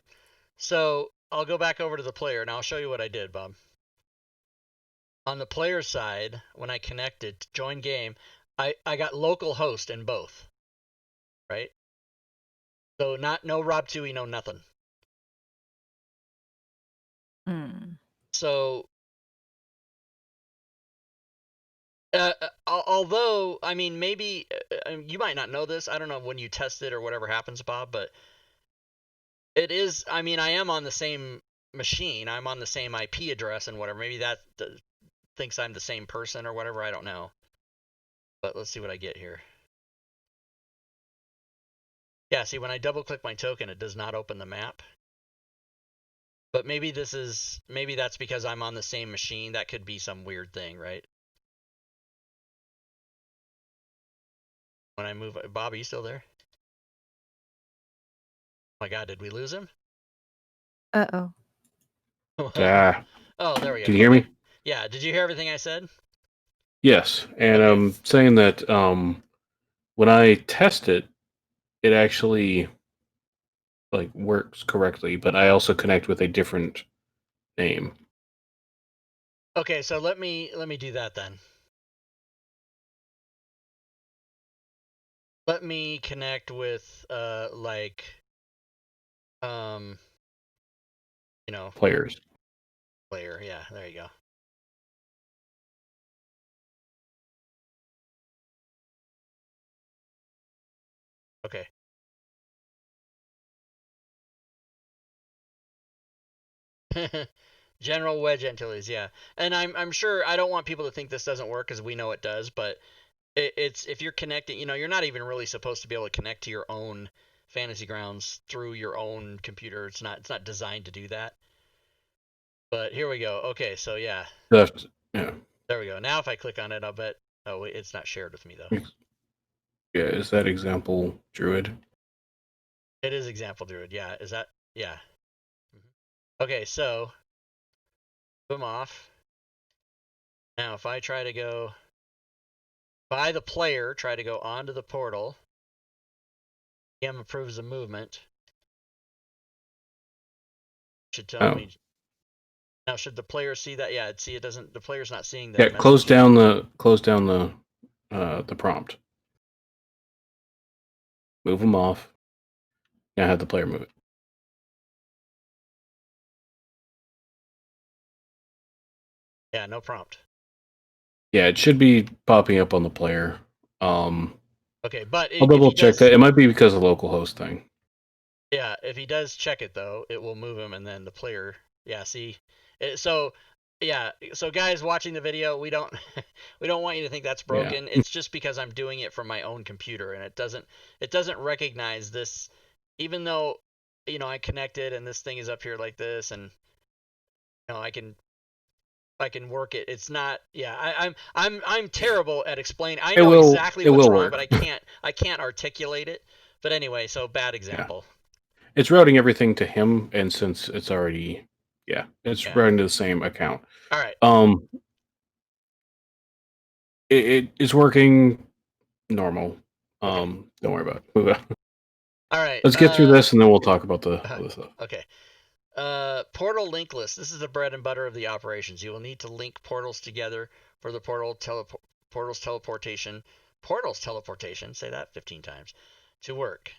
So I'll go back over to the player and I'll show you what I did, Bob. On the player side, when I connected to join game, I got local host in both. Right? So no Rob Twohy, no nothing. So although, I mean, maybe you might not know this. I don't know when you test it or whatever happens, Bob, but it is, I mean, I am on the same machine. I'm on the same IP address and whatever. Maybe that thinks I'm the same person or whatever. I don't know. But let's see what I get here. Yeah, see, when I double click my token, it does not open the map. But maybe that's because I'm on the same machine. That could be some weird thing, right? When I move, Bob, are you still there? Oh my God, did we lose him? Uh-oh. Oh, there we go. Can you hear me? Yeah, did you hear everything I said? Yes, and Okay. I'm saying that when I test it, it actually works correctly, but I also connect with a different name. Okay, so let me do that then. Let me connect with Players. player. Yeah, there you go. Okay. General Wedge Antilles, yeah. And I'm sure, I don't want people to think this doesn't work because we know it does, but it's if you're connecting, you're not even really supposed to be able to connect to your own Fantasy Grounds through your own computer. It's not designed to do that. But here we go. Okay, so yeah. Yeah. There we go. Now if I click on it, I'll bet. Oh wait, it's not shared with me though. Yeah, is that example Druid? It is example Druid. Yeah, is that? Yeah. Okay, so boom off. Now if I try to go by the player, try to go onto the portal. GM approves the movement. Should tell me. Now should the player see that? Yeah, see it doesn't. The player's not seeing the message. Close down the prompt. Move them off. Now have the player move it. Yeah, no prompt. Yeah, it should be popping up on the player. Okay, but I'll double check that. It might be because of the local host thing. Yeah, if he does check it though, it will move him, and then the player. Yeah, see, so guys watching the video, we don't we don't want you to think that's broken. Yeah. It's just because I'm doing it from my own computer, and it doesn't recognize this, even though I connected and this thing is up here like this, and I can work it. It's not. Yeah, I'm terrible at explaining. I know exactly what's wrong, but I can't articulate it. But anyway, so bad example. Yeah. It's routing everything to him, and since it's already, routing to the same account. All right. It's working normal. Okay. Don't worry about it. Move on. All right. Let's get through this, and then we'll talk about the other stuff. Okay. Portal link list. This is the bread and butter of the operations. You will need to link portals together for the portals teleportation. Say that 15 times to work.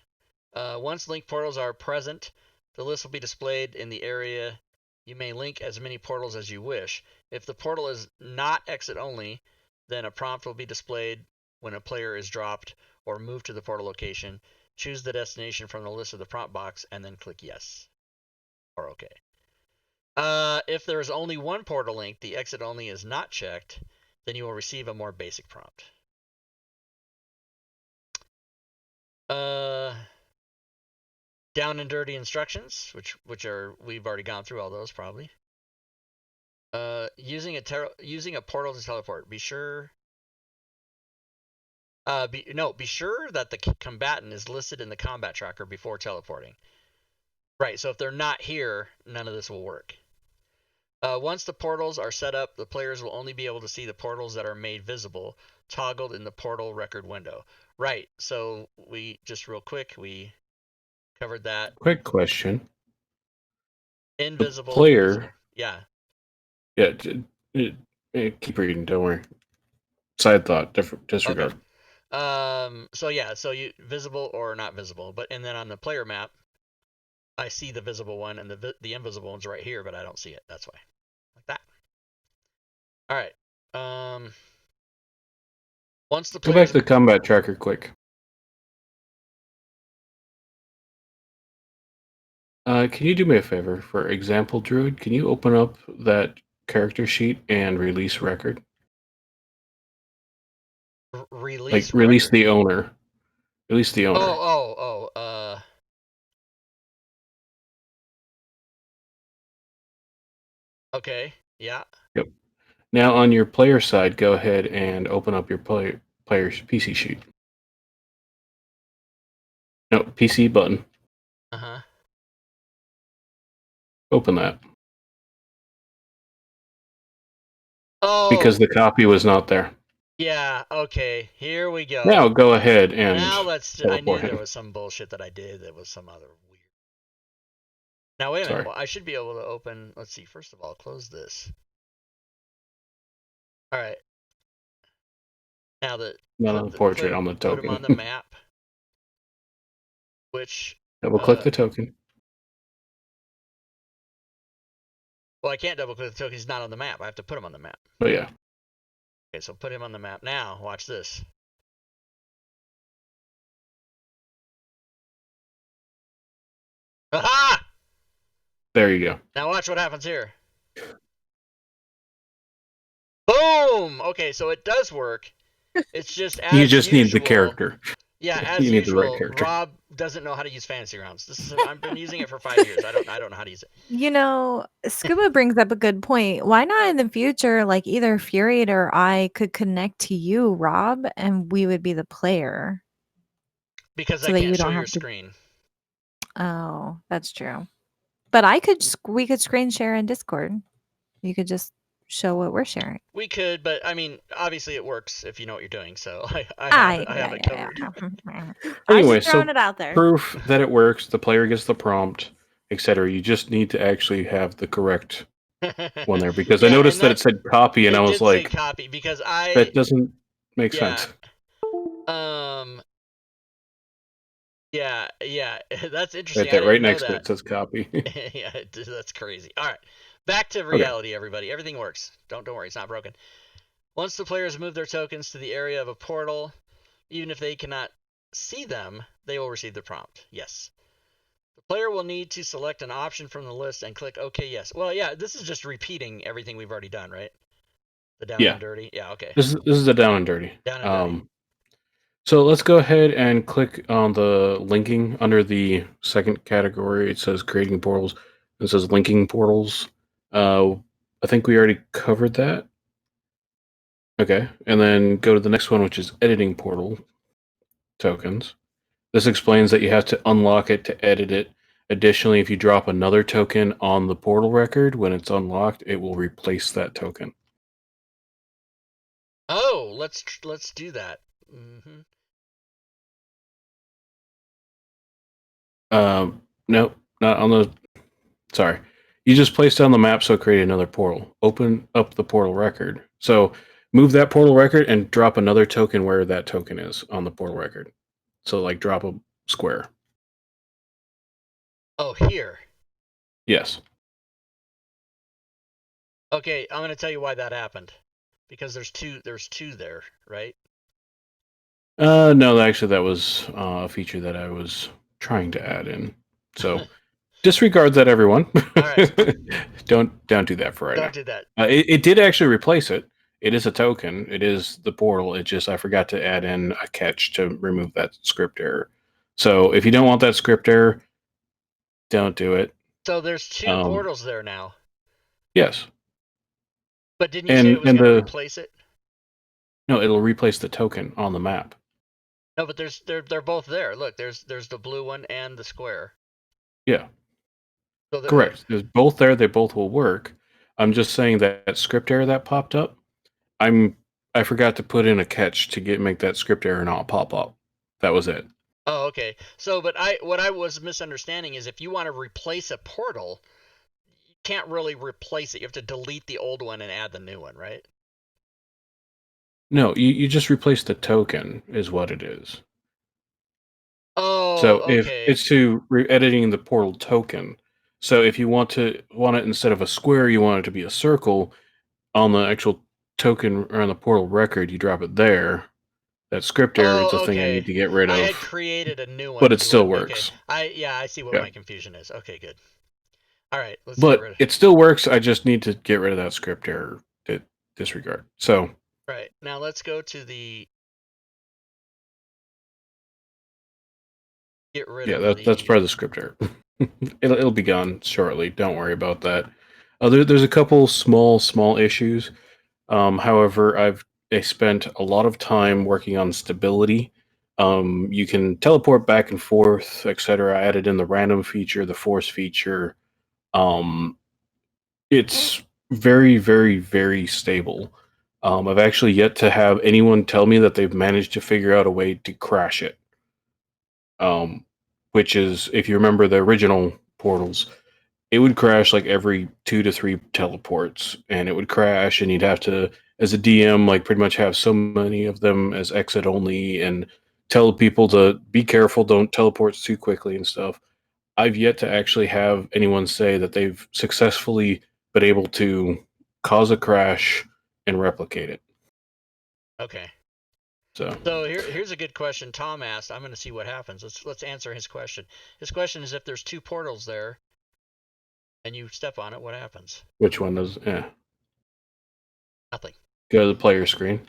Once linked portals are present, the list will be displayed in the area. You may link as many portals as you wish. If the portal is not exit only, then a prompt will be displayed when a player is dropped or moved to the portal location. Choose the destination from the list of the prompt box and then click yes or OK. If there is only one portal link, the exit only is not checked, then you will receive a more basic prompt. Down and dirty instructions, which are we've already gone through all those probably. Using a portal to teleport. Be sure. Be sure that the combatant is listed in the combat tracker before teleporting. Right. So if they're not here, none of this will work. Once the portals are set up, the players will only be able to see the portals that are made visible, toggled in the portal record window. Right. So we just real quick, we covered that. Quick question. Invisible. Player. Visible. Yeah. Yeah. Keep reading. Don't worry. Side thought. Disregard. Okay. So yeah. So you visible or not visible, and then on the player map, I see the visible one, and the invisible one's right here, but I don't see it. That's why. Like that. All right. Once the Go back to the combat tracker quick. Can you do me a favor? For example, Druid, can you open up that character sheet and release record? Release the owner. Release the owner. Okay. Yeah. Yep. Now on your player side, go ahead and open up your player's PC sheet. No, PC button. Uh-huh. Open that. Oh. Because the copy was not there. Yeah, okay. Here we go. Now go ahead and I knew there was some bullshit that I did that was some other weird. Now wait a minute. Well, I should be able to open, let's see, first of all, close this. All right. Now the portrait on the token. Put them on the map. Which double click the token. Well, I can't double click the token. He's not on the map. I have to put him on the map. Oh yeah. Okay, so put him on the map. Now, watch this. Aha! There you go. Now watch what happens here. Boom! Okay, so it does work. It's just as you just need the character. Yeah, as you usual, need the right character. Rob doesn't know how to use fantasy rounds. I've been using it for 5 years. I don't know how to use it. You know, Scuba brings up a good point. Why not in the future, like either Furiate or I could connect to you, Rob, and we would be the player? Because so I can't show your screen. Oh, that's true. But we could screen share in Discord. You could just show what we're sharing. We could, but I mean, obviously it works if you know what you're doing. So I have it covered. Anyway, just throwing it out there. Proof that it works. The player gets the prompt, etc. You just need to actually have the correct one there because I noticed that it said copy, and I was like, copy because that doesn't make sense. Yeah, that's interesting. Right next to it says copy. Yeah, that's crazy. All right, back to reality, everybody. Everything works. Don't worry, it's not broken. Once the players move their tokens to the area of a portal, even if they cannot see them, they will receive the prompt. Yes. The player will need to select an option from the list and click OK, yes. Well, yeah, this is just repeating everything we've already done, right? The down and dirty. Yeah, okay. This is the down and dirty. Down and dirty. So let's go ahead and click on the linking under the second category. It says creating portals. It says linking portals. I think we already covered that. Okay, and then go to the next one, which is editing portal tokens. This explains that you have to unlock it to edit it. Additionally, if you drop another token on the portal record, when it's unlocked, it will replace that token. Oh, let's do that. Mm-hmm. No, not on the. Sorry, you just placed it on the map, so create another portal. Open up the portal record. So move that portal record and drop another token where that token is on the portal record. So like drop a square. Oh, here. Yes. Okay, I'm gonna tell you why that happened. Because there's two there, right? No, actually that was a feature that I was trying to add in. So disregard that, everyone. All right. Don't do that for right now. Don't do that. It did actually replace it. It is a token. It is the portal. It just I forgot to add in a catch to remove that script error. So if you don't want that script error, don't do it. So there's two portals there now. Yes. But didn't you say it was going to replace it? No, it'll replace the token on the map. No, but they're both there. Look, there's the blue one and the square. Yeah. So Correct. There's both there. They both will work. I'm just saying that script error that popped up. I forgot to put in a catch to make that script error not pop up. That was it. Oh, okay. So, but what I was misunderstanding is if you want to replace a portal, you can't really replace it. You have to delete the old one and add the new one, right? No, you just replace the token is what it is. Oh, So if okay. it's to editing the portal token. So if you want it instead of a square, you want it to be a circle on the actual token or on the portal record, you drop it there. That script error is the thing I need to get rid I had of. created a new one, But it still works. Okay. I see what my confusion is. Okay, good. All right, let's get rid of it still works. I just need to get rid of that script error. Disregard. So right now, let's go to the get rid of that's part of the script error. it'll be gone shortly. Don't worry about that. There's a couple small issues. However, I spent a lot of time working on stability. You can teleport back and forth, etc. I added in the random feature, the force feature. It's very, very, very stable. I've actually yet to have anyone tell me that they've managed to figure out a way to crash it. Which is, if you remember the original portals, it would crash like every 2 to 3 teleports, and it would crash, and you'd have to, as a DM, like pretty much have so many of them as exit only, and tell people to be careful, don't teleport too quickly and stuff. I've yet to actually have anyone say that they've successfully been able to cause a crash and replicate it. Okay. So here's a good question Tom asked. I'm going to see what happens. Let's answer his question. His question is, if there's 2 portals there and you step on it, what happens? Which one does? Yeah. Nothing. Go to the player screen.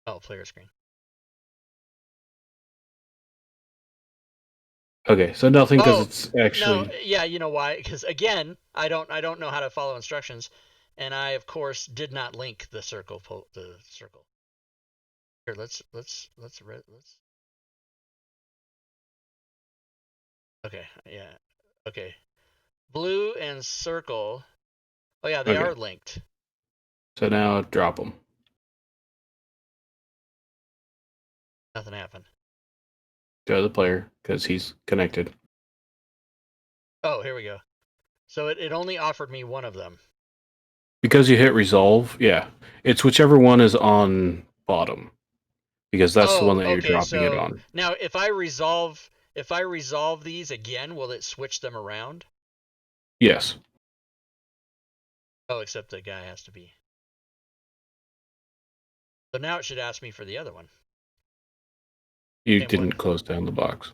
Oh, player screen. Okay, so nothing because it's actually no. Yeah, you know why? Because again, I don't know how to follow instructions, and I of course did not link the circle. Here, let's. Okay, yeah. Okay, blue and circle. Oh yeah, they are linked. So now drop them. Nothing happened. Go to the player because he's connected. Oh, here we go. So it only offered me one of them. Because you hit resolve, yeah. It's whichever one is on bottom. Because that's the one that you're dropping it on. Now if I resolve these again, will it switch them around? Yes. Oh, except the guy has to be. So now it should ask me for the other one. You didn't close down the box.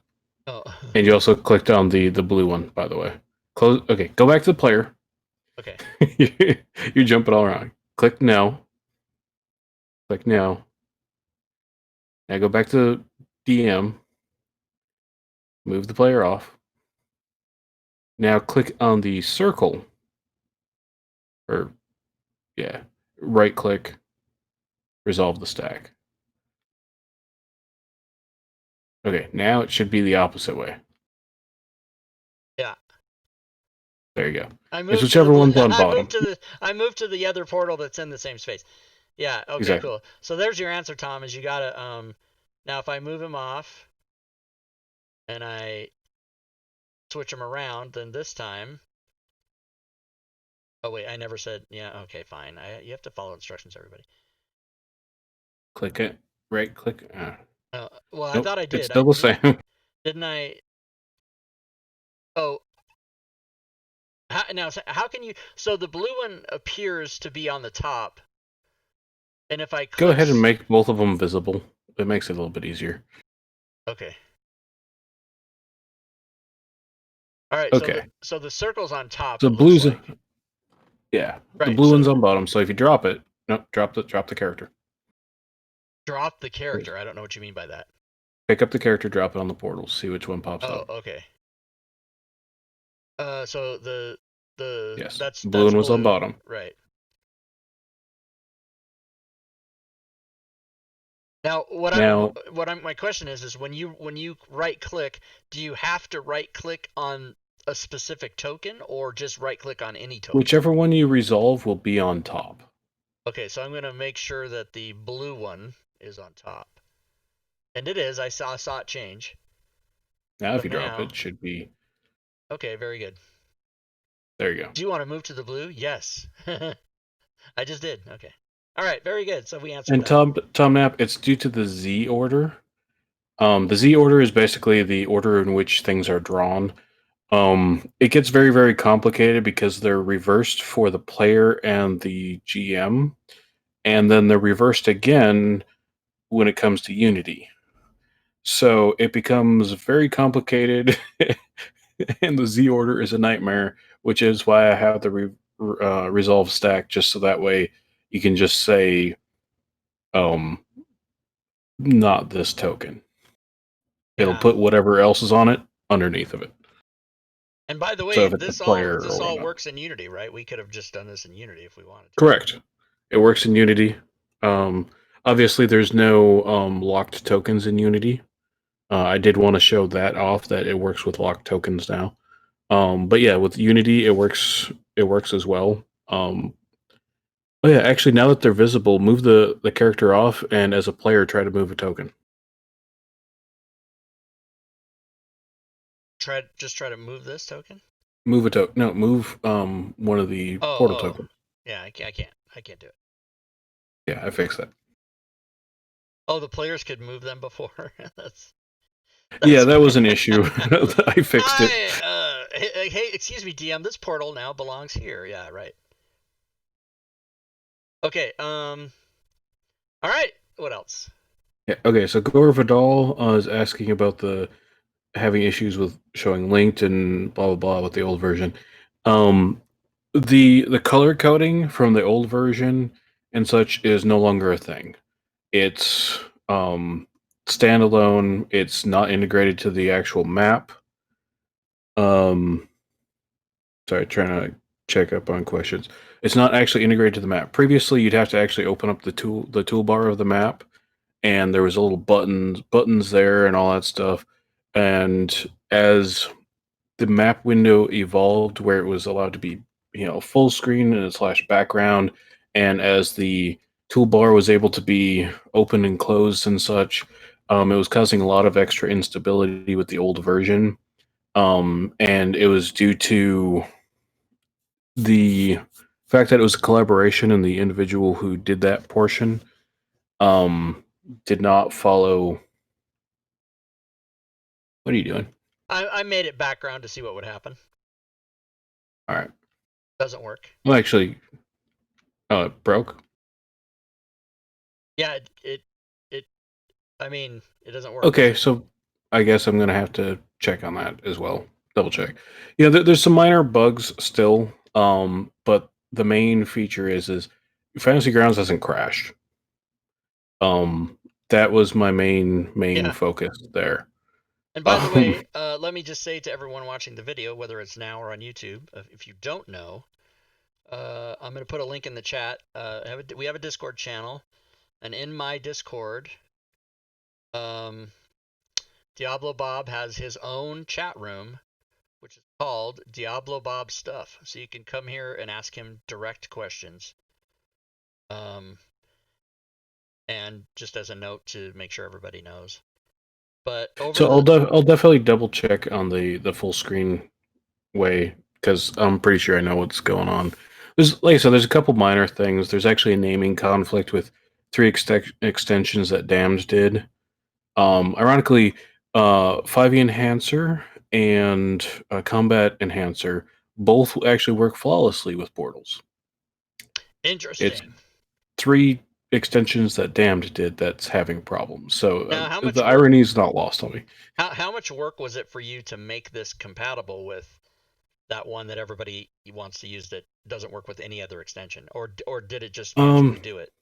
Oh. And you also clicked on the blue one, by the way. Close. Okay, go back to the player. Okay. You're jumping all around. Click no. Click no. Now go back to DM. Move the player off. Now click on the circle. Or, yeah, right click. Resolve the stack. Okay, now it should be the opposite way. Yeah. There you go. It's whichever one's on bottom. I moved to the other portal that's in the same space. Yeah, okay, exactly. Cool. So there's your answer, Tom, is you gotta now if I move him off and I switch him around, then this time. Oh wait, I never said yeah, okay, fine. You have to follow instructions, everybody. Click it. Right click. Well, nope, I thought I did. It's still the same. Didn't I? Oh. How can you? So the blue one appears to be on the top, and if I go ahead and make both of them visible, it makes it a little bit easier. Okay. All right. Okay. So the circle's on top. So blue's like. Yeah. Right, the blue one's on bottom. So if you drop it, nope, drop the character. Drop the character. I don't know what you mean by that. Pick up the character, drop it on the portal, see which one pops up. Oh, okay. So the yes, that's blue one was on bottom. Right. Now, Now, my question is when you right click, do you have to right click on a specific token or just right click on any token? whichever one you resolve will be on top. Okay, so I'm gonna make sure that the blue one is on top, and it is. I saw it change. Now, if But you drop now, it, should be okay, very good. there. You go. Do you want to move to the blue? Yes. I just did. Okay. All right, very good. So we answered And that. Tom Nap, it's due to the Z order. The Z order is basically the order in which things are drawn. It gets very, very complicated because they're reversed for the player and the GM, and then they're reversed again when it comes to Unity. So it becomes very complicated, and the Z order is a nightmare, which is why I have the resolve stack, just so that way you can just say, not this token. It'll Yeah. put whatever else is on it underneath of it. And by the So way, if it's a player this or all whatnot. works in Unity, right? We could have just done this in Unity if we wanted to. Correct. It works in Unity. Obviously, there's no locked tokens in Unity. I did want to show that off, that it works with locked tokens now. But yeah, with Unity, it works. It works as well. Oh yeah, actually, now that they're visible, move the character off, and as a player, try to move a token. Just try to move this token. Move a token. No, move one of the portal tokens. Yeah, I can't do it. Yeah, I fixed that. Oh, the players could move them before. That's Yeah, that was an issue. I fixed it. Hey, excuse me, DM. This portal now belongs here. Yeah, right. Okay. All right. What else? Yeah. Okay. So Gore Vidal is asking about the having issues with showing linked and blah blah blah with the old version. The color coding from the old version and such is no longer a thing. It's standalone. It's not integrated to the actual map. Sorry, trying to check up on questions. It's not actually integrated to the map. Previously, you'd have to actually open up the toolbar of the map, and there was a little buttons there and all that stuff. And as the map window evolved, where it was allowed to be, full screen and slash background, and as the toolbar was able to be open and closed and such, it was causing a lot of extra instability with the old version. And it was due to the fact that it was a collaboration and the individual who did that portion did not follow. What are you doing? I made it background to see what would happen. All right. Doesn't work. Well, actually, it broke. Yeah, it I mean, it doesn't work. Okay, so I guess I'm gonna have to check on that as well. Double check. Yeah, there's some minor bugs still, but the main feature is Fantasy Grounds hasn't crashed. That was my main Yeah. focus there. And by the way, let me just say to everyone watching the video, whether it's now or on YouTube, if you don't know, I'm going to put a link in the chat. We have a Discord channel, and in my Discord, Diablo Bob has his own chat room, which is called Diablo Bob Stuff. So you can come here and ask him direct questions. And just as a note to make sure everybody knows. But I'll definitely double check on the full screen way, because I'm pretty sure I know what's going on. There's, like I said, there's a couple minor things. There's actually a naming conflict with 3 extensions that Damned did. Ironically, 5e Enhancer and Combat Enhancer both actually work flawlessly with portals. Interesting. It's 3 extensions that Damned did that's having problems. So Now, the irony is not lost on me. How much work was it for you to make this compatible with that one that everybody wants to use that doesn't work with any other extension, or did it just magically do it?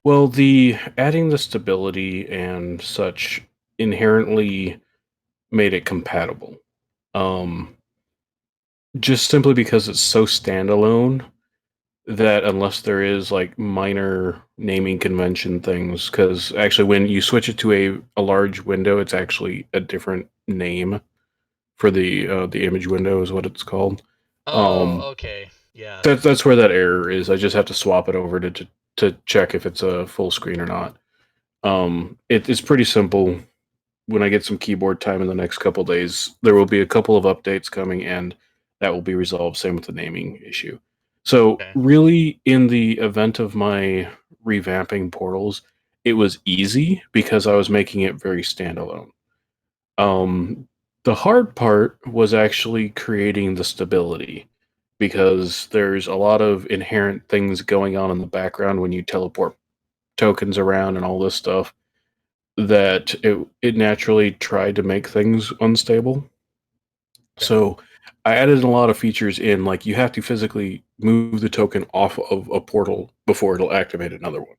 Well, the adding the stability and such inherently made it compatible. Just simply because it's so standalone, that unless there is like minor naming convention things, because actually when you switch it to a large window, it's actually a different name for the image window is what it's called. Oh, okay. Yeah. That's where that error is. I just have to swap it over to check if it's a full screen or not. It's pretty simple. When I get some keyboard time in the next couple days, there will be a couple of updates coming, and that will be resolved. Same with the naming issue. So, Okay. really, in the event of my revamping Portals, it was easy because I was making it very standalone. The hard part was actually creating the stability because there's a lot of inherent things going on in the background when you teleport tokens around and all this stuff that it naturally tried to make things unstable. So I added a lot of features in, like you have to physically move the token off of a portal before it'll activate another one.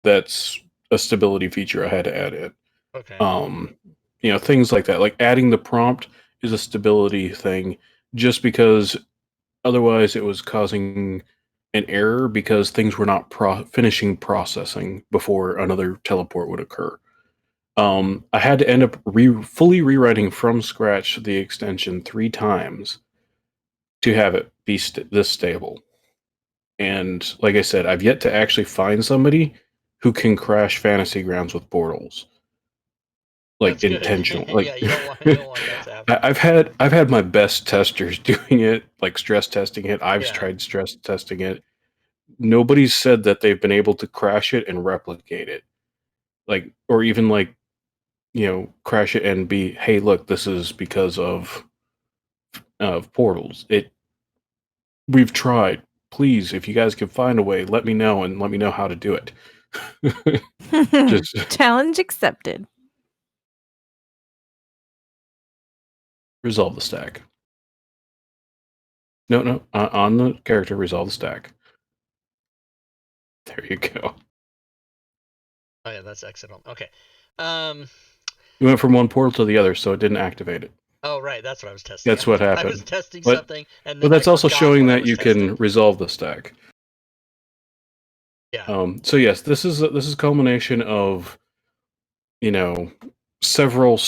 That's a stability feature I had to add in. Okay. Things like that. Like adding the prompt is a stability thing, just because otherwise it was causing an error because things were not finishing processing before another teleport would occur. I had to end up fully rewriting from scratch the extension 3 times to have it be this stable. And like I said, I've yet to actually find somebody who can crash Fantasy Grounds with portals, like That's good. intentional. Like Yeah, you don't want that to happen. I've had my best testers doing it, like stress testing it. I've Yeah. tried stress testing it. Nobody's said that they've been able to crash it and replicate it, like, or even like crash it and be, hey, look, this is because of portals. We've tried. Please, if you guys can find a way, let me know and let me know how to do it. Just Challenge accepted. resolve the stack. No, on the character, resolve the stack. There you go. Oh yeah, that's excellent. Okay. You went from one portal to the other, so it didn't activate it. Oh right, that's what I was testing. That's what I happened. was testing But- something, and But then that's I also forgot showing what I that was you testing. can resolve the stack. Yeah. So yes, this is a culmination of several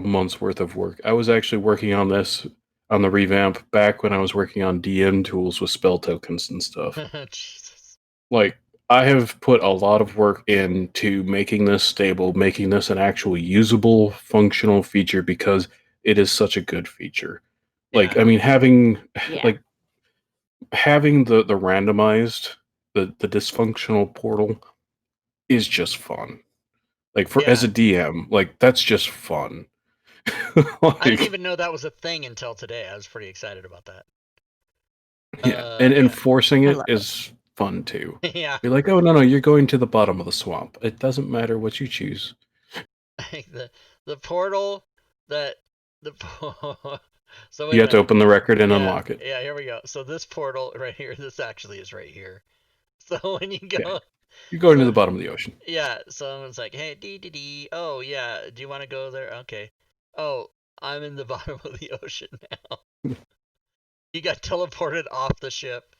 months worth of work. I was actually working on this on the revamp back when I was working on DM tools with spell tokens and stuff. Jesus. Like I have put a lot of work into making this stable, making this an actual usable, functional feature because it is such a good feature. Like Yeah. I mean, having Yeah. like having the randomized the dysfunctional portal is just fun. Like as a DM, like that's just fun. I didn't even know that was a thing until today. I was pretty excited about that. Yeah, and yeah. enforcing I it love is fun too. Yeah. Be like, oh no, you're going to the bottom of the swamp. It doesn't matter what you choose. the portal that the so wait You a have to minute. open the record and Yeah, unlock it. Yeah, here we go. So this portal right here, this actually is right here. So when you go, Yeah. You're going to so- the bottom of the ocean. yeah, someone's like, hey, dee. Oh yeah, do you want to go there? Okay. Oh, I'm in the bottom of the ocean now. You got teleported off the ship.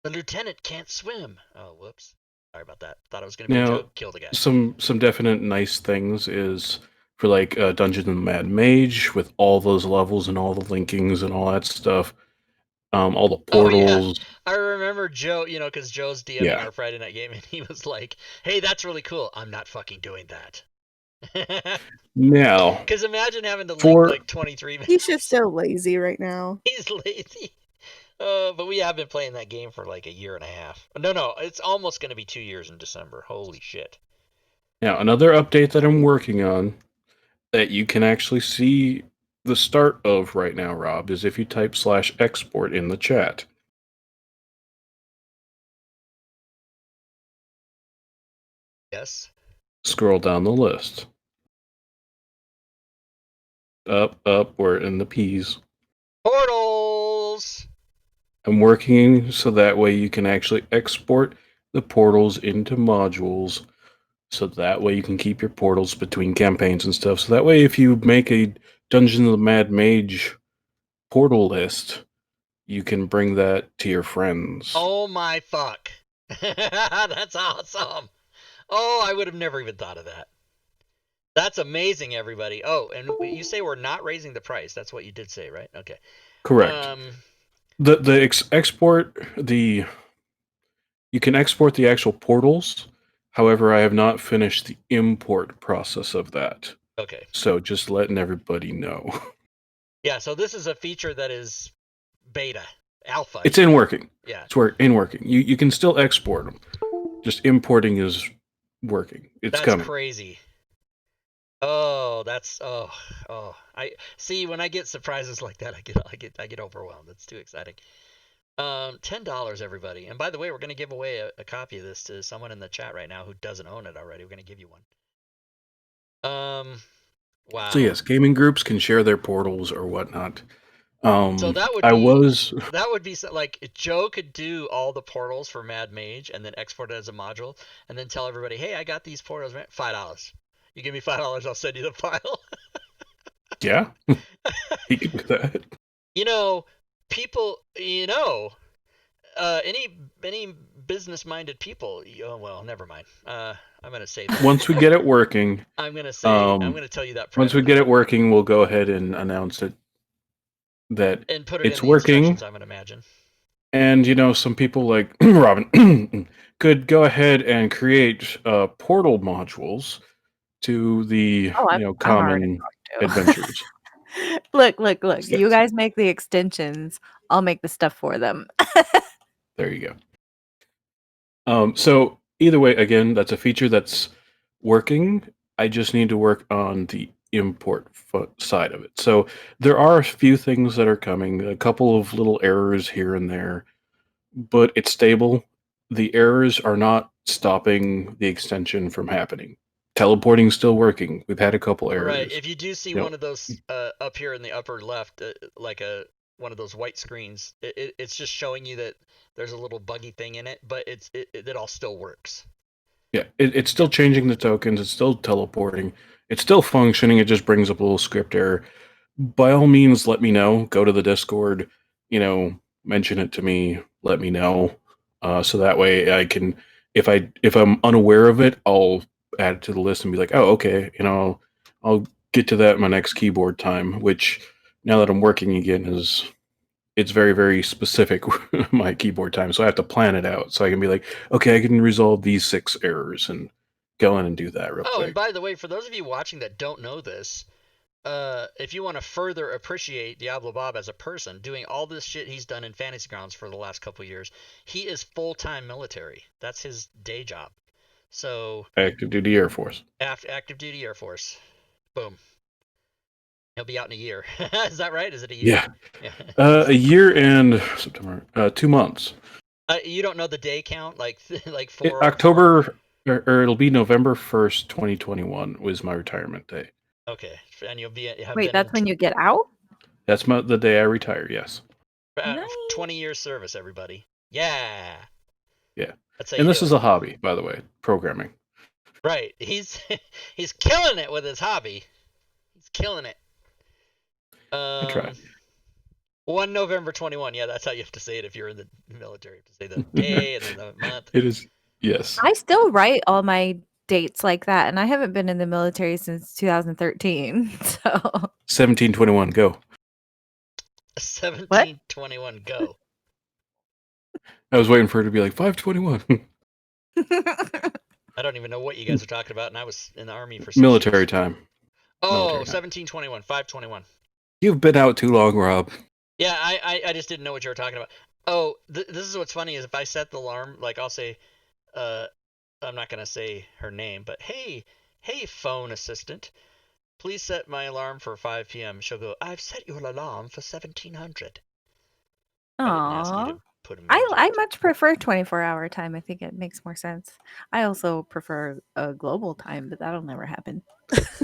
The lieutenant can't swim. Oh, whoops. Sorry about that. Thought it was gonna be a Now, joke. Kill the guy. some definite nice things is for like Dungeons and Mad Mage with all those levels and all the linkings and all that stuff. All the Oh, yeah. portals. I remember Joe, because Joe's DMing Yeah. our Friday night game, and he was like, "Hey, that's really cool. I'm not fucking doing that." Now, Because imagine having to For- link like 23 minutes. He's just so lazy right now. He's lazy. But we have been playing that game for like a year and a half. No, it's almost going to be 2 years in December. Holy shit. now another update that I'm working on that you can actually see the start of right now, Rob, is if you type /export in the chat. Yes. Scroll down the list. Up, we're in the P's. Portals! I'm working so that way you can actually export the portals into modules, so that way you can keep your portals between campaigns and stuff. So that way if you make a Dungeon of the Mad Mage portal list, you can bring that to your friends. Oh my fuck. That's awesome. Oh, I would have never even thought of that. That's amazing, everybody. Oh, and you say we're not raising the price. That's what you did say, right? Okay. Correct. You can export the actual portals. However, I have not finished the import process of that. Okay. So just letting everybody know. Yeah, so this is a feature that is beta, alpha. It's in working. Yeah. It's in working. You can still export them. Just importing is working. It's coming. That's crazy. Oh, that's I see when I get surprises like that, I get overwhelmed. It's too exciting. $10, everybody. And by the way, we're gonna give away a copy of this to someone in the chat right now who doesn't own it already. We're gonna give you one. Wow. So yes, gaming groups can share their portals or whatnot. So that would that would be like Joe could do all the portals for Mad Mage and then export it as a module and then tell everybody, hey, I got these portals, $5. You give me $5, I'll send you the file. Yeah, he could do that. You know, people, any business-minded people. Oh well, never mind. I'm gonna say that. Once we get it working, I'm gonna tell you that. Once we get it working, we'll go ahead and announce it. That and put it it's in the working. instructions, I'm gonna imagine. And some people like Robin could go ahead and create portal modules to the common adventures. Look. You guys make the extensions. I'll make the stuff for them. There you go. So either way, again, that's a feature that's working. I just need to work on the import side of it. So there are a few things that are coming, a couple of little errors here and there, but it's stable. The errors are not stopping the extension from happening. Teleporting's still working. We've had a couple errors. Right. If you do see one of those up here in the upper left, like one of those white screens, it's just showing you that there's a little buggy thing in it, but it all still works. Yeah, it's still changing the tokens. It's still teleporting. It's still functioning. It just brings up a little script error. By all means, let me know. Go to the Discord. Mention it to me. Let me know. So that way I can, if I'm unaware of it, I'll add it to the list and be like, oh, okay. I'll get to that in my next keyboard time. Which now that I'm working again it's very, very specific, my keyboard time. So I have to plan it out. So I can be like, okay, I can resolve these 6 errors and go in and do that real quick. Oh, and by the way, for those of you watching that don't know this, if you want to further appreciate Diablo Bob as a person, doing all this shit he's done in Fantasy Grounds for the last couple of years, he is full-time military. That's his day job. So active duty Air Force. Active duty Air Force. Boom. He'll be out in a year. Is that right? Is it a year? Yeah. A year and September. 2 months. You don't know the day count, like 4 October, or it'll be November 1st, 2021 was my retirement day. Okay, and you'll be. Wait, that's when you get out? That's the day I retire. Yes. Nice. 20 years service, everybody. Yeah. Yeah. And this is a hobby, by the way, programming. Right. He's killing it with his hobby. He's killing it. I try. 1 November 21. Yeah, that's how you have to say it if you're in the military. You have to say the day and then the month. It is. Yes. I still write all my dates like that, and I haven't been in the military since 2013. So 1721, go. 1721, go. I was waiting for it to be like 521. I don't even know what you guys are talking about, and I was in the Army for 6 military years. time. Oh, 1721, 521. You've been out too long, Rob. Yeah, I just didn't know what you were talking about. Oh, this is what's funny is if I set the alarm, like I'll say, I'm not going to say her name, but hey, phone assistant, please set my alarm for 5 p.m. She'll go, I've set your alarm for 1700. Aww. I much prefer 24-hour time. I think it makes more sense. I also prefer a global time, but that'll never happen.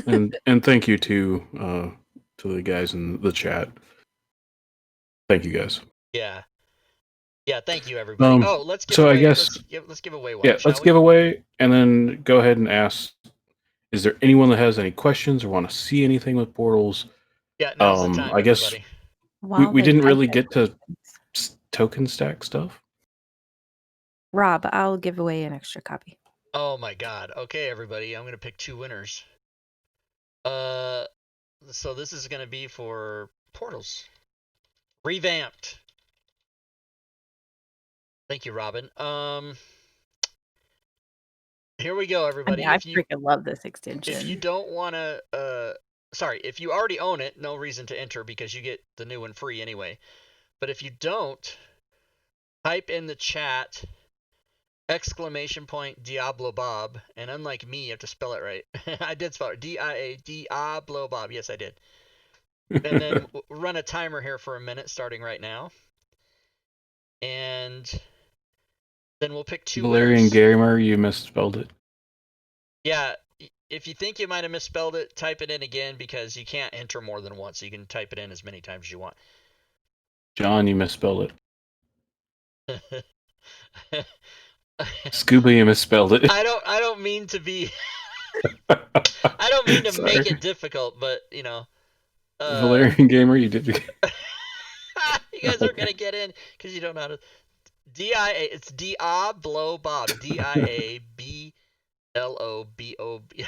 and thank you to the guys in the chat. Thank you guys. Yeah, thank you everybody. Let's give away. Let's give away one. Yeah, let's give away, and then go ahead and ask. Is there anyone that has any questions or want to see anything with portals? Yeah, now's the time, I guess everybody. we didn't really get to token stack stuff. Rob, I'll give away an extra copy. Oh my god. Okay, everybody, I'm gonna pick 2 winners. So this is gonna be for Portals. Revamped. Thank you, Robin. Here we go, I everybody. mean, I If you freaking love this extension. if you don't want to, sorry, if you already own it, no reason to enter because you get the new one free anyway. But if you don't, type in the chat !Diablo Bob, and unlike me, you have to spell it right. I did spell it Diablo Bob. Yes, I did. And then run a timer here for a minute, starting right now. And then we'll pick 2 Valerian winners. Gamer, you misspelled it. Yeah, if you think you might have misspelled it, type it in again because you can't enter more than once. You can type it in as many times as you want. John, you misspelled it. Scuba, you misspelled it. I don't mean to be I don't mean to Sorry. make it difficult, but you know. Valerian Gamer, you did. You guys aren't gonna get in because you don't know how to. It's Diablo Bob. DIABLOBOB.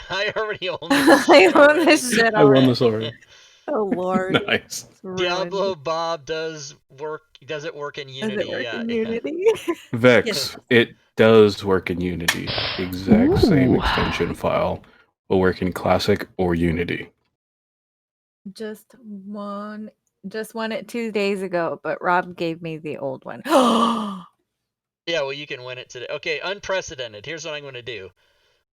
I already own this. I own this shit I won already. this already. Oh Lord. Nice. It's ruined. Diablo Bob does it work in Does Unity? it work Yeah. in Unity? Vex, it does work in Unity. Exact same extension file will work in Classic or Unity. Just won it 2 days ago, but Rob gave me the old one. Yeah, well, you can win it today. Okay, unprecedented. Here's what I'm going to do.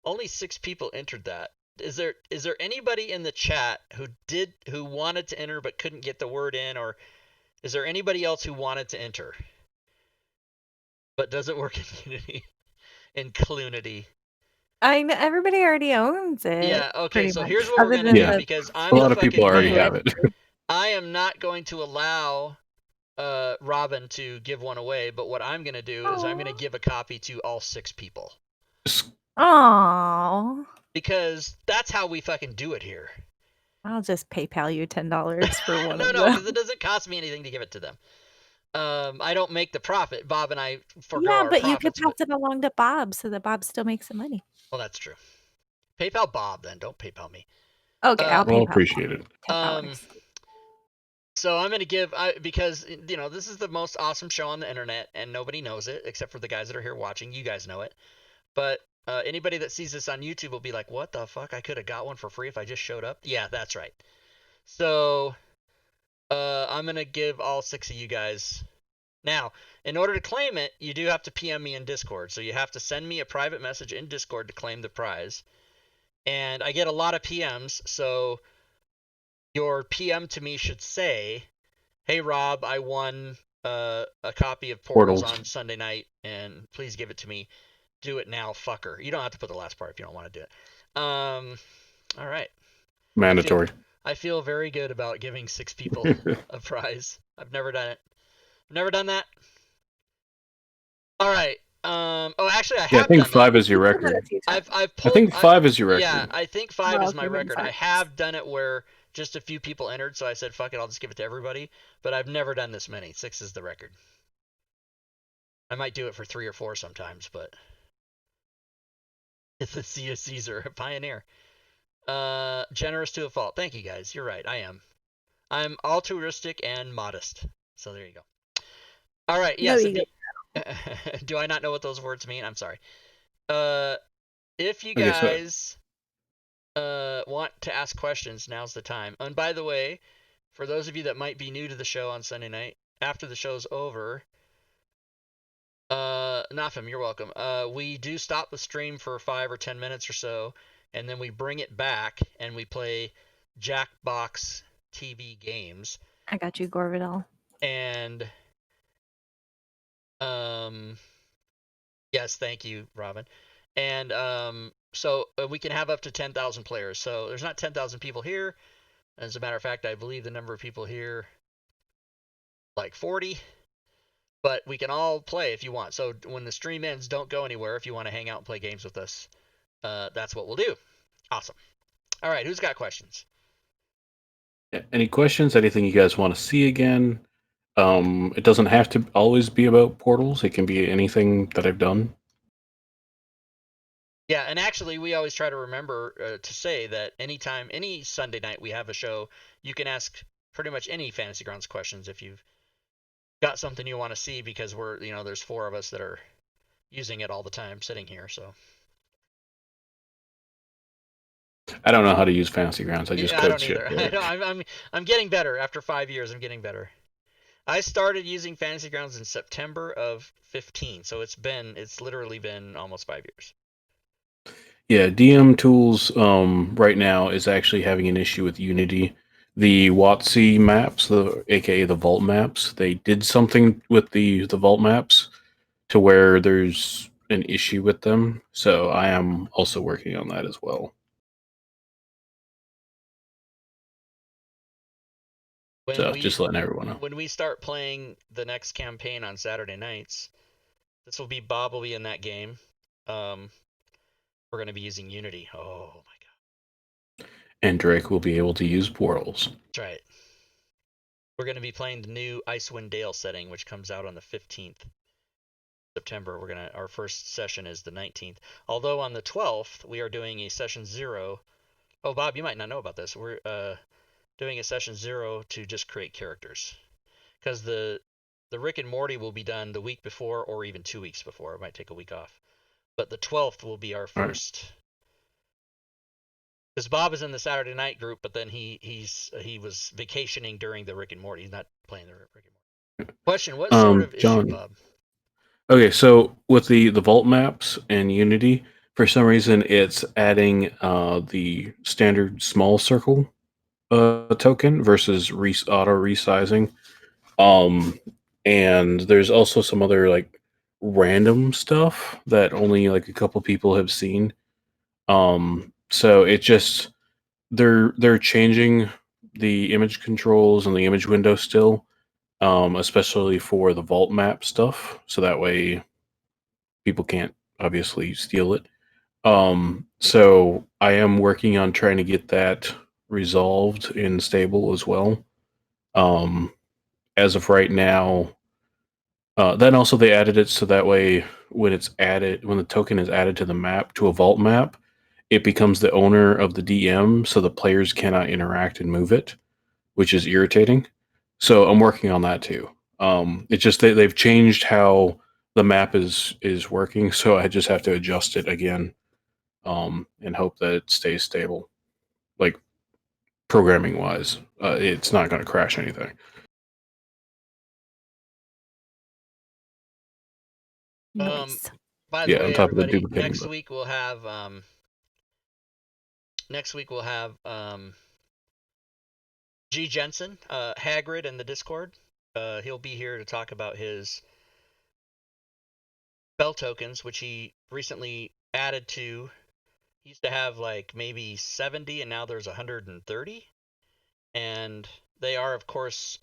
Only 6 people entered that. Is there anybody in the chat who wanted to enter but couldn't get the word in, or is there anybody else who wanted to enter but doesn't work in Unity? In Clunity. I know everybody already owns it. Yeah, okay, pretty so much. here's what we're Other going to than do Yeah. because A I'm the lot of people fucking already man. have it. I am not going to allow Robin to give one away, but what I'm going to do is I'm going to give a copy to all 6 people. Aww. Because that's how we fucking do it here. I'll just PayPal you $10 for one No, of no, them. because it doesn't cost me anything to give it to them. I don't make the profit. Bob and I forego Yeah, our but you could profits. pass it along to Bob so that Bob still makes some money. Well, that's true. PayPal Bob, then. Don't PayPal me. Okay, I'll Well PayPal. appreciated. $10. So I'm going to give, because, you know, this is the most awesome show on the internet, and nobody knows it, except for the guys that are here watching. You guys know it. But anybody that sees this on YouTube will be like, what the fuck? I could have got one for free if I just showed up? Yeah, that's right. So I'm going to give all 6 of you guys. Now, in order to claim it, you do have to PM me in Discord. So you have to send me a private message in Discord to claim the prize. And I get a lot of PMs, so your PM to me should say, hey, Rob, I won a copy of Portals on Sunday night, and please give it to me. Do it now, fucker. You don't have to put the last part if you don't want to do it. All right. Mandatory. I feel very good about giving 6 people a prize. I've never done it. Never done that. All right. Oh, actually, I have. Yeah, I think done 5 that. is your record. I've I pulled, think 5 is your record. Yeah, I think 5 Well, is my give him record. I 5. have done it where just a few people entered, so I said, fuck it, I'll just give it to everybody. But I've never done this many. 6 is the record. I might do it for 3 or 4 sometimes, but it's a Sea of Caesar, a pioneer. Generous to a fault. Thank you, guys. You're right. I am. I'm altruistic and modest. So there you go. All right. Yes. No, Do I not know what those words mean? I'm sorry. If you I guess so. guys want to ask questions, now's the time. And by the way, for those of you that might be new to the show on Sunday night, after the show's over, Nafim, you're welcome. We do stop the stream for 5 or 10 minutes or so, and then we bring it back and we play Jackbox TV games. I got you, Gorvidal. And yes, thank you, Robin. And so we can have up to 10,000 players. So there's not 10,000 people here. As a matter of fact, I believe the number of people here like 40. But we can all play if you want. So when the stream ends, don't go anywhere if you want to hang out and play games with us. That's what we'll do. Awesome. All right, who's got questions? Yeah, any questions? Anything you guys want to see again? It doesn't have to always be about portals. It can be anything that I've done. Yeah, and actually, we always try to remember to say that anytime, any Sunday night we have a show, you can ask pretty much any Fantasy Grounds questions if you've got something you want to see, because there's 4 of us that are using it all the time, sitting here. So I don't know how to use Fantasy Grounds. I just yeah, I code don't shit either. for I it. know, I'm getting better after 5 years. I'm getting better. I started using Fantasy Grounds in September of 15, so it's literally been almost 5 years. Yeah, DM Tools right now is actually having an issue with Unity. The WotC maps, aka the Vault maps, they did something with the Vault maps to where there's an issue with them. So I am also working on that as well. So just letting everyone know. When we start playing the next campaign on Saturday nights, Bob will be in that game. We're going to be using Unity. Oh my god. And Drake will be able to use portals. That's right. We're going to be playing the new Icewind Dale setting, which comes out on the 15th September. Our first session is the 19th. Although on the 12th we are doing a session 0. Oh, Bob, you might not know about this. We're doing a session 0 to just create characters, because the Rick and Morty will be done the week before, or even 2 weeks before. It might take a week off, but the 12th will be our first. Because Bob is in the Saturday night group, but then he was vacationing during the Rick and Morty. He's not playing the Rick and Morty. Question: what sort of issue, John. Bob? Okay, so with the Vault maps and Unity, for some reason it's adding the standard small circle token versus auto resizing. And there's also some other like random stuff that only like a couple people have seen. So it just they're changing the image controls and the image window still, especially for the Vault map stuff. So that way people can't obviously steal it. So I am working on trying to get that resolved in stable as well. As of right now, then also they added it so that way when the token is added to the map, to a Vault map, it becomes the owner of the DM, so the players cannot interact and move it, which is irritating. So I'm working on that too. It's just they've changed how the map is working, so I just have to adjust it again, and hope that it stays stable. Like programming wise, it's not going to crash anything. Nice. By the Yeah, on way, top of the everybody, duplicating. next week we'll have G Jensen, Hagrid in the Discord. He'll be here to talk about his spell tokens, which he recently added to. He used to have like maybe 70, and now there's 130. And they are, of course,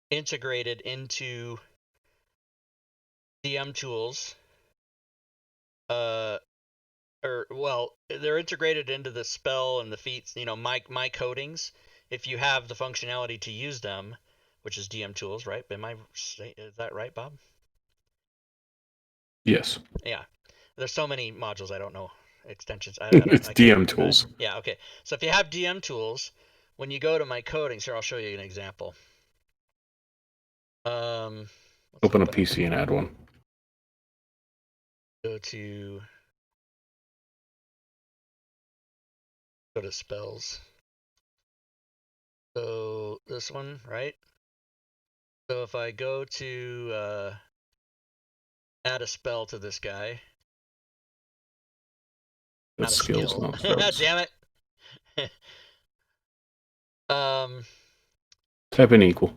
integrated into DM tools. They're integrated into the spell and the feats, my codings. If you have the functionality to use them, which is DM tools, right? Is that right, Bob? Yes. Yeah. There's so many modules, I don't know extensions. It's DM tools. Yeah, okay. So if you have DM tools, when you go to my codings, here, I'll show you an example. Let's open a PC and add one. Go to spells. So this one, right? So if I go to add a spell to this guy. That's skills, not spells. Damn it. Type in equal.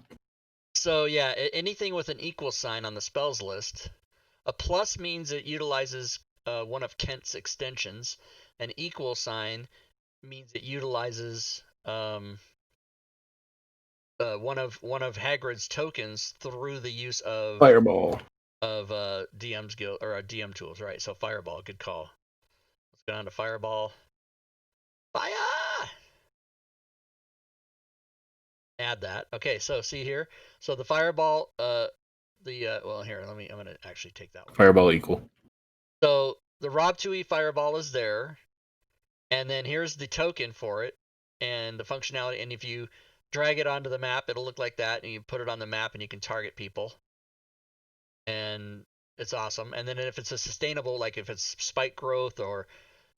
So yeah, anything with an equal sign on the spells list. A plus means it utilizes one of Kent's extensions. An equal sign means it utilizes one of Hagrid's tokens through the use of Fireball. Of DM's guild or DM tools, right? So Fireball, good call. Let's go down to Fireball. Fire! add that. Okay, so see here. So the fireball, well, here, I'm going to actually take that one. Fireball equal. So the Rob Twohy fireball is there, and then here's the token for it and the functionality. And if you drag it onto the map, it'll look like that, and you put it on the map, and you can target people. And it's awesome. And then if it's a sustainable, like if it's spike growth or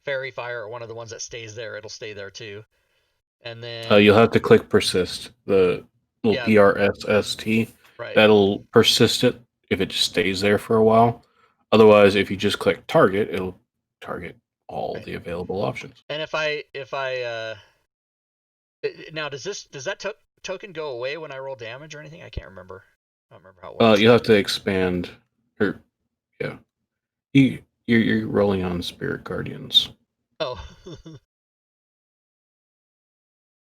fairy fire or one of the ones that stays there, it'll stay there too. And then you'll have to click persist, the little Yeah. PRSST. right. That'll persist it if it just stays there for a while. Otherwise, if you just click target, it'll target all Right. the available options. And if I now does that token go away when I roll damage or anything? I can't remember. I don't remember how it works. You'll have to expand, or yeah, you're rolling on Spirit Guardians. Oh.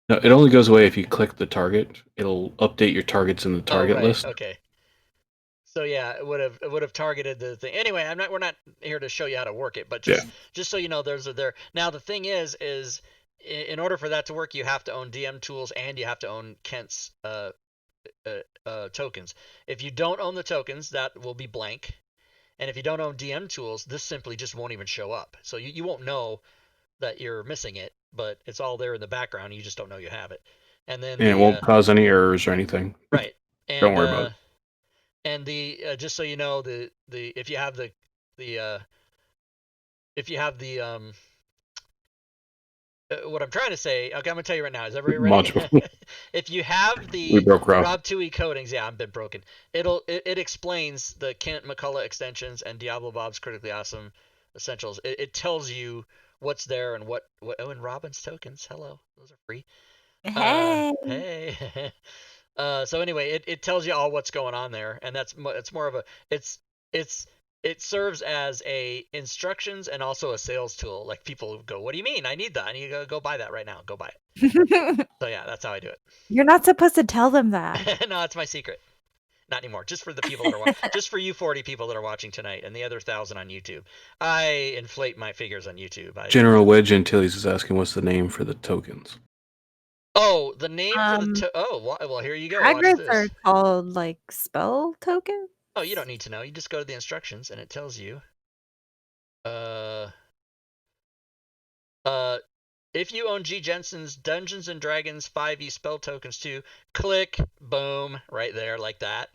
No, it only goes away if you click the target. It'll update your targets in the target right. list. Okay. So yeah, it would have targeted the thing. Anyway, we're not here to show you how to work it, but just so you know, there's there. Now the thing is in order for that to work, you have to own DM tools and you have to own Kent's tokens. If you don't own the tokens, that will be blank. And if you don't own DM tools, this simply just won't even show up. So you won't know that you're missing it, but it's all there in the background. You just don't know you have it. And then it won't cause any errors or anything. Right. And, don't worry about it. And just so you know, if you have the what I'm trying to say, okay, I'm gonna tell you right now. Is everybody ready? If you have the Rob Twohy coatings, yeah, I've been broken. It explains the Kent McCullough extensions and Diablo Bob's Critically Awesome Essentials. It tells you what's there and what and Robin's tokens. Hello, those are free. Hey. Hey. So anyway, it tells you all what's going on there, and it's more of a it serves as a instructions and also a sales tool. Like people go, "What do you mean? I need that." And you go buy that right now. Go buy it. So yeah, that's how I do it. You're not supposed to tell them that. No, it's my secret. Not anymore. Just for the people that are watching. Just for you 40 people that are watching tonight, and the other 1,000 on YouTube. I inflate my figures on YouTube. General Wedge Antilles is asking, "What's the name for the tokens?" Oh, the name for the well, here you go. Dragons are called like spell tokens. Oh, you don't need to know. You just go to the instructions and it tells you. If you own G. Jensen's Dungeons and Dragons 5e spell tokens too, click, boom, right there like that.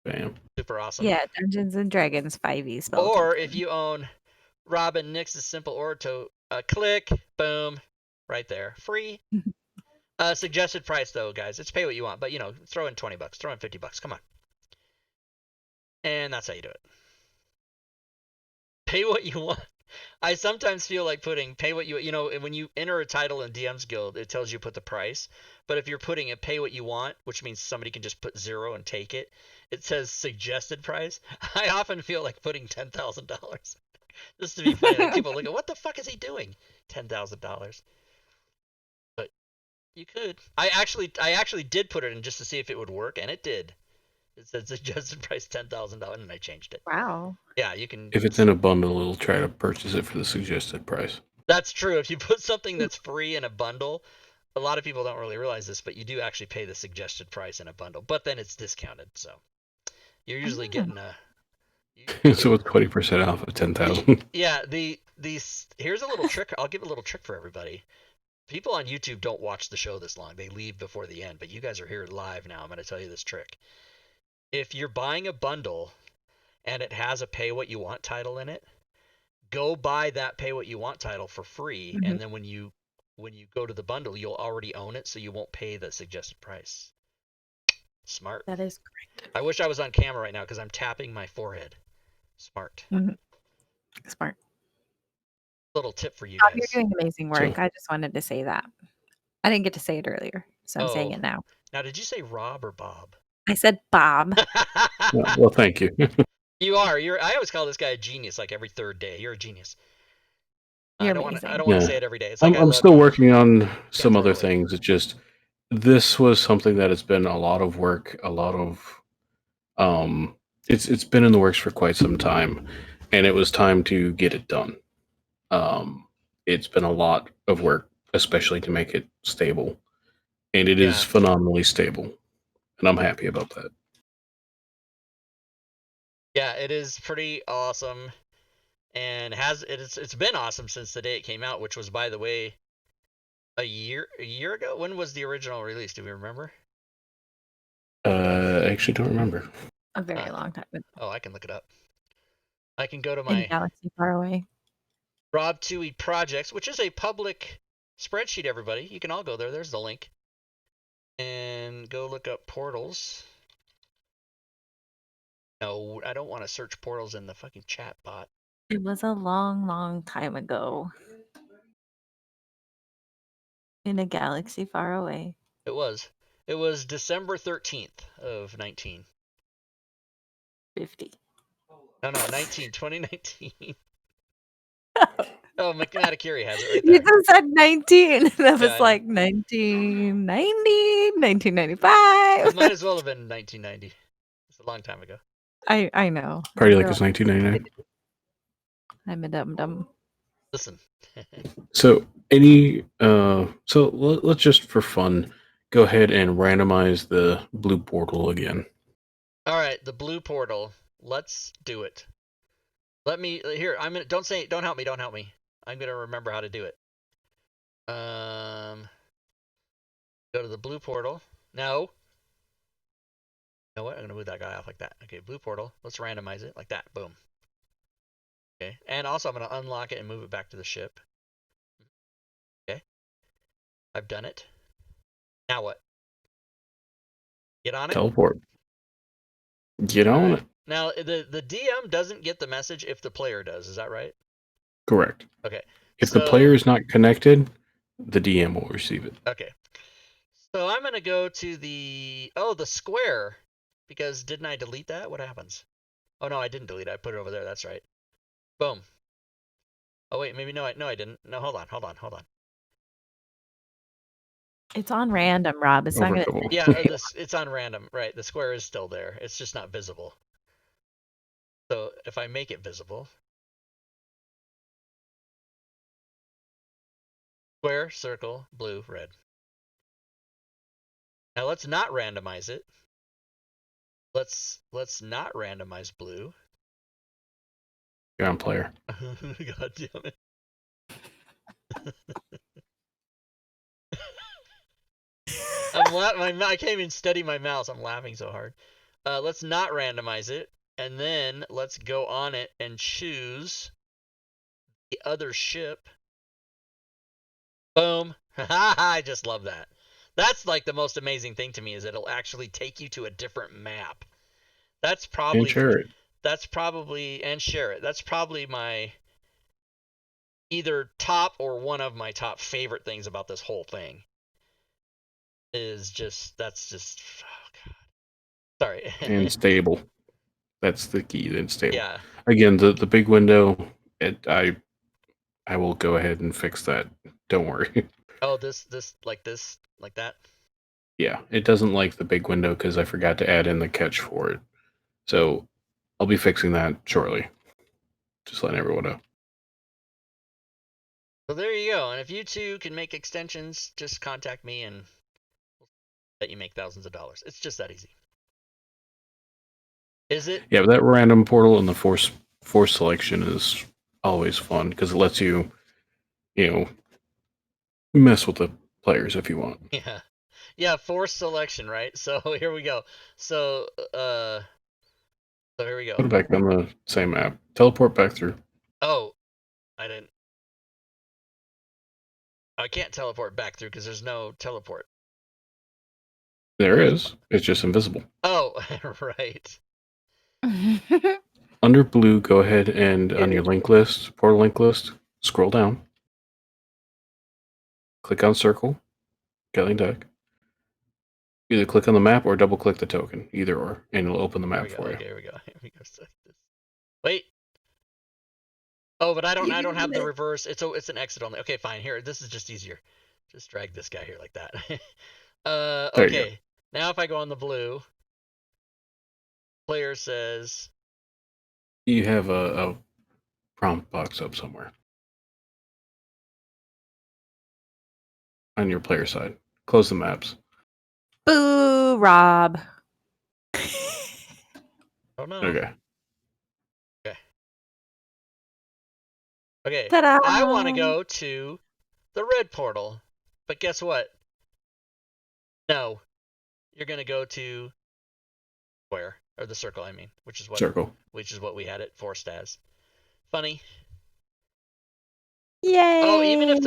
Bam. Super awesome. Yeah, Dungeons and Dragons 5e spell. Or tokens. if you own Robin Nix's Simple Orato, click, boom, right there, free. Suggested price though, guys. It's pay what you want, but throw in $20, throw in $50. Come on. And that's how you do it. Pay what you want. I sometimes feel like putting pay what when you enter a title in DM's Guild, it tells you put the price. But if you're putting a pay what you want, which means somebody can just put 0 and take it, it says suggested price. I often feel like putting $10,000 just to be funny. Like people look at, what the fuck is he doing? $10,000. But you could. I actually did put it in just to see if it would work, and it did. It said suggested price $10,000, and I changed it. Wow. Yeah, you can. If it's in a bundle, it'll try to purchase it for the suggested price. That's true. If you put something that's free in a bundle, a lot of people don't really realize this, but you do actually pay the suggested price in a bundle. But then it's discounted, so you're usually getting a. So it's 20% off of 10,000. Yeah. Here's a little trick. I'll give a little trick for everybody. People on YouTube don't watch the show this long. They leave before the end, but you guys are here live now. I'm going to tell you this trick. If you're buying a bundle and it has a pay what you want title in it, go buy that pay what you want title for free. Mm-hmm. And then when you go to the bundle, you'll already own it, so you won't pay the suggested price. Smart. That is great. I wish I was on camera right now because I'm tapping my forehead. Smart. Mm-hmm. Smart. Little tip for you guys. You're doing amazing work. I just wanted to say that. I didn't get to say it earlier, so I'm saying it now. Now, did you say Rob or Bob? I said Bob. Well, thank you. You are. I always call this guy a genius. Like every third day, you're a genius. I don't want to say it every day. It's like I'm still working on some other things. It's just this was something that has been a lot of work. A lot of it's been in the works for quite some time, and it was time to get it done. It's been a lot of work, especially to make it stable. and it is Yeah. phenomenally stable, and I'm happy about that. Yeah, it is pretty awesome, and it's been awesome since the day it came out, which was, by the way, a year ago. When was the original release? Do we remember? I actually don't remember. A very long time ago. Oh, I can look it up. I can go to In my Galaxy Far Away. Rob Twohy projects, which is a public spreadsheet. Everybody, you can all go there. There's the link, and go look up portals. No, I don't want to search portals in the fucking chat bot. It was a long, long time ago. In a galaxy far away. It was December 13th of 19. 50. No, 2019. Oh, McNatakiri has it right You there. just said 19. That Yeah, was I know. like 1990, 1995. It might as well have been 1990. It's a long time ago. I know. Party like it's 1999. I'm a dum-dum. Listen. So let's just for fun go ahead and randomize the blue portal again. All right, the blue portal. Let's do it. Let me here. Don't help me. Don't help me. I'm gonna remember how to do it. Go to the blue portal. No. You know what? I'm gonna move that guy off like that. Okay, blue portal. Let's randomize it like that. Boom. Okay, and also I'm gonna unlock it and move it back to the ship. Okay. I've done it. Now what? Get on it. Teleport. Get on it. Now the DM doesn't get the message if the player does. Is that right? Correct. Okay. If the player is not connected, the DM will receive it. Okay. So I'm gonna go to the square, because didn't I delete that? What happens? Oh no, I didn't delete it. I put it over there. That's right. Boom. Oh wait, maybe no, I didn't. No, hold on. It's on random, Rob. It's not gonna. Yeah, it's on random. Right. The square is still there. It's just not visible. So if I make it visible, square, circle, blue, red. Now let's not randomize it. Let's not randomize blue. You're on player. God damn it. I can't even steady my mouse. I'm laughing so hard. Let's not randomize it, and then let's go on it and choose the other ship. Boom. I just love that. That's like the most amazing thing to me, is it'll actually take you to a different map. That's probably And share it. That's probably and share it. That's probably my either top or one of my top favorite things about this whole thing. Is just oh god. Sorry. And stable. That's the key. It's stable. Yeah. Again, the big window. I will go ahead and fix that. Don't worry. Oh, this like that. Yeah, it doesn't like the big window because I forgot to add in the catch for it. So I'll be fixing that shortly. Just letting everyone know. So there you go. And if you too can make extensions, just contact me and we'll let you make thousands of dollars. It's just that easy. Is it? Yeah, but that random portal and the force selection is always fun because it lets you, mess with the players if you want. Yeah. Yeah, force selection, right? So here we go. So here we go. Put it back on the same map. Teleport back through. Oh, I didn't. I can't teleport back through because there's no teleport. There is. It's just invisible. Oh, right. Under blue, go ahead and on your link list, portal link list, scroll down. Click on circle. Gatling deck. Either click on the map or double click the token. Either or. And it'll open the map for you. Okay, here we go. Wait. Oh, but I don't have the reverse. It's an exit only. Okay, fine. Here, this is just easier. Just drag this guy here like that. Okay. Now if I go on the blue, player says you have a prompt box up somewhere. On your player side. Close the maps. Boo, Rob. Oh no. Okay. Okay. Ta-da! I want to go to the red portal, but guess what? No, you're gonna go to square or the circle. I mean, which is Circle. what we had it forced as. Funny. Yay! Oh, even if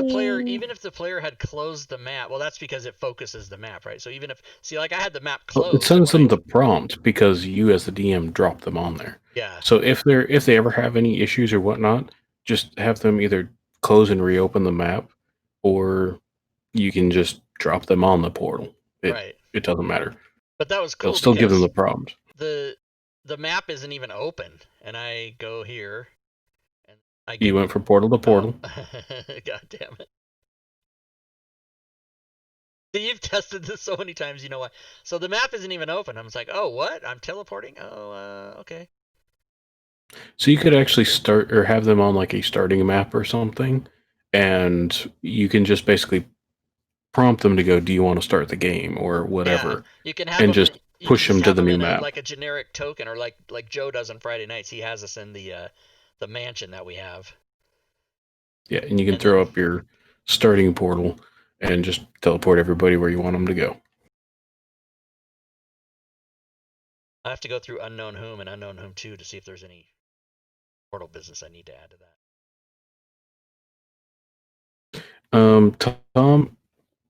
the player had closed the map, well, that's because it focuses the map, right? So even if like I had the map Well, closed, it sends when them the prompt because you, as the DM, dropped them on there. yeah, So if they ever have any issues or whatnot, just have them either close and reopen the map, or you can just drop them on the portal. right. It doesn't matter. But that was It'll cool still give them because the prompt. the map isn't even open, and I go here, and I get You went from portal to portal. God damn it. You've tested this so many times, you know why. So the map isn't even open. I'm just like, oh, what? I'm teleporting? Oh, okay. So you could actually start or have them on like a starting map or something, and you can just basically prompt them to go, do you want to start the game or whatever, Yeah, you can have and them. just You push can just them to have the them new in map. like a generic token, or like Joe does on Friday nights. He has us in the mansion that we have. Yeah, and you can throw up your starting portal and just teleport everybody where you want them to go. I have to go through Unknown Whom and Unknown Whom 2 to see if there's any portal business I need to add to that. Tom,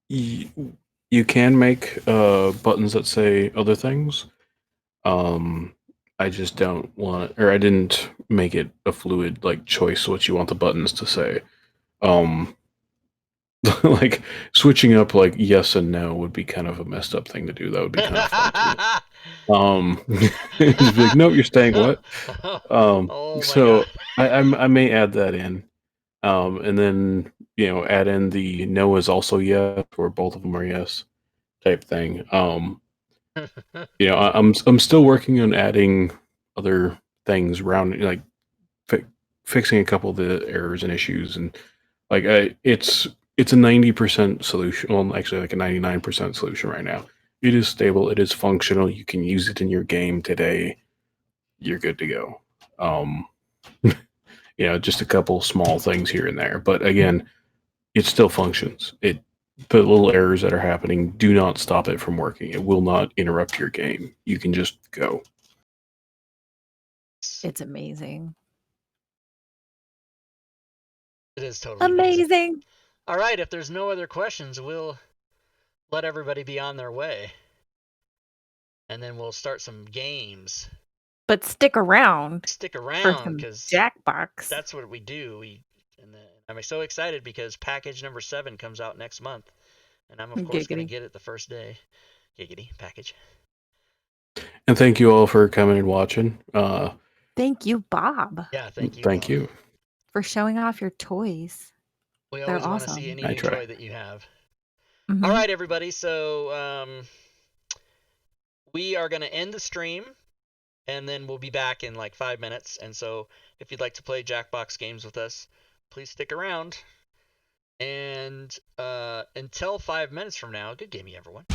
you can make buttons that say other things. I just don't want, or I didn't make it a fluid like choice what you want the buttons to say. Like switching up like yes and no would be kind of a messed up thing to do. That would be kind of fun too. Just be like, no, you're staying what? Oh my So god. I may add that in, and then add in the no is also yes, or both of them are yes type thing. I'm still working on adding other things around, like fixing a couple of the errors and issues, and like it's a 90% solution. Well, actually, like a 99% solution right now. It is stable. It is functional. You can use it in your game today. You're good to go. Just a couple small things here and there, but again, it still functions. The little errors that are happening do not stop it from working. It will not interrupt your game. You can just go. It's amazing. It is totally amazing. Amazing. All right, if there's no other questions, we'll let everybody be on their way. And then we'll start some games. But stick around. Stick around, because Jackbox. that's what we do. I'm so excited because package number 7 comes out next month. And I'm, of course, going to get it the first day. Giggity, package. And thank you all for coming and watching. Thank you, Bob. Yeah, thank you. Thank Bob, you for showing off your toys. We They're always want to awesome. see any new toy that you have. Mm-hmm. All right, everybody. So we are going to end the stream, and then we'll be back in like 5 minutes. And so if you'd like to play Jackbox games with us, please stick around. And until 5 minutes from now, good gaming, everyone.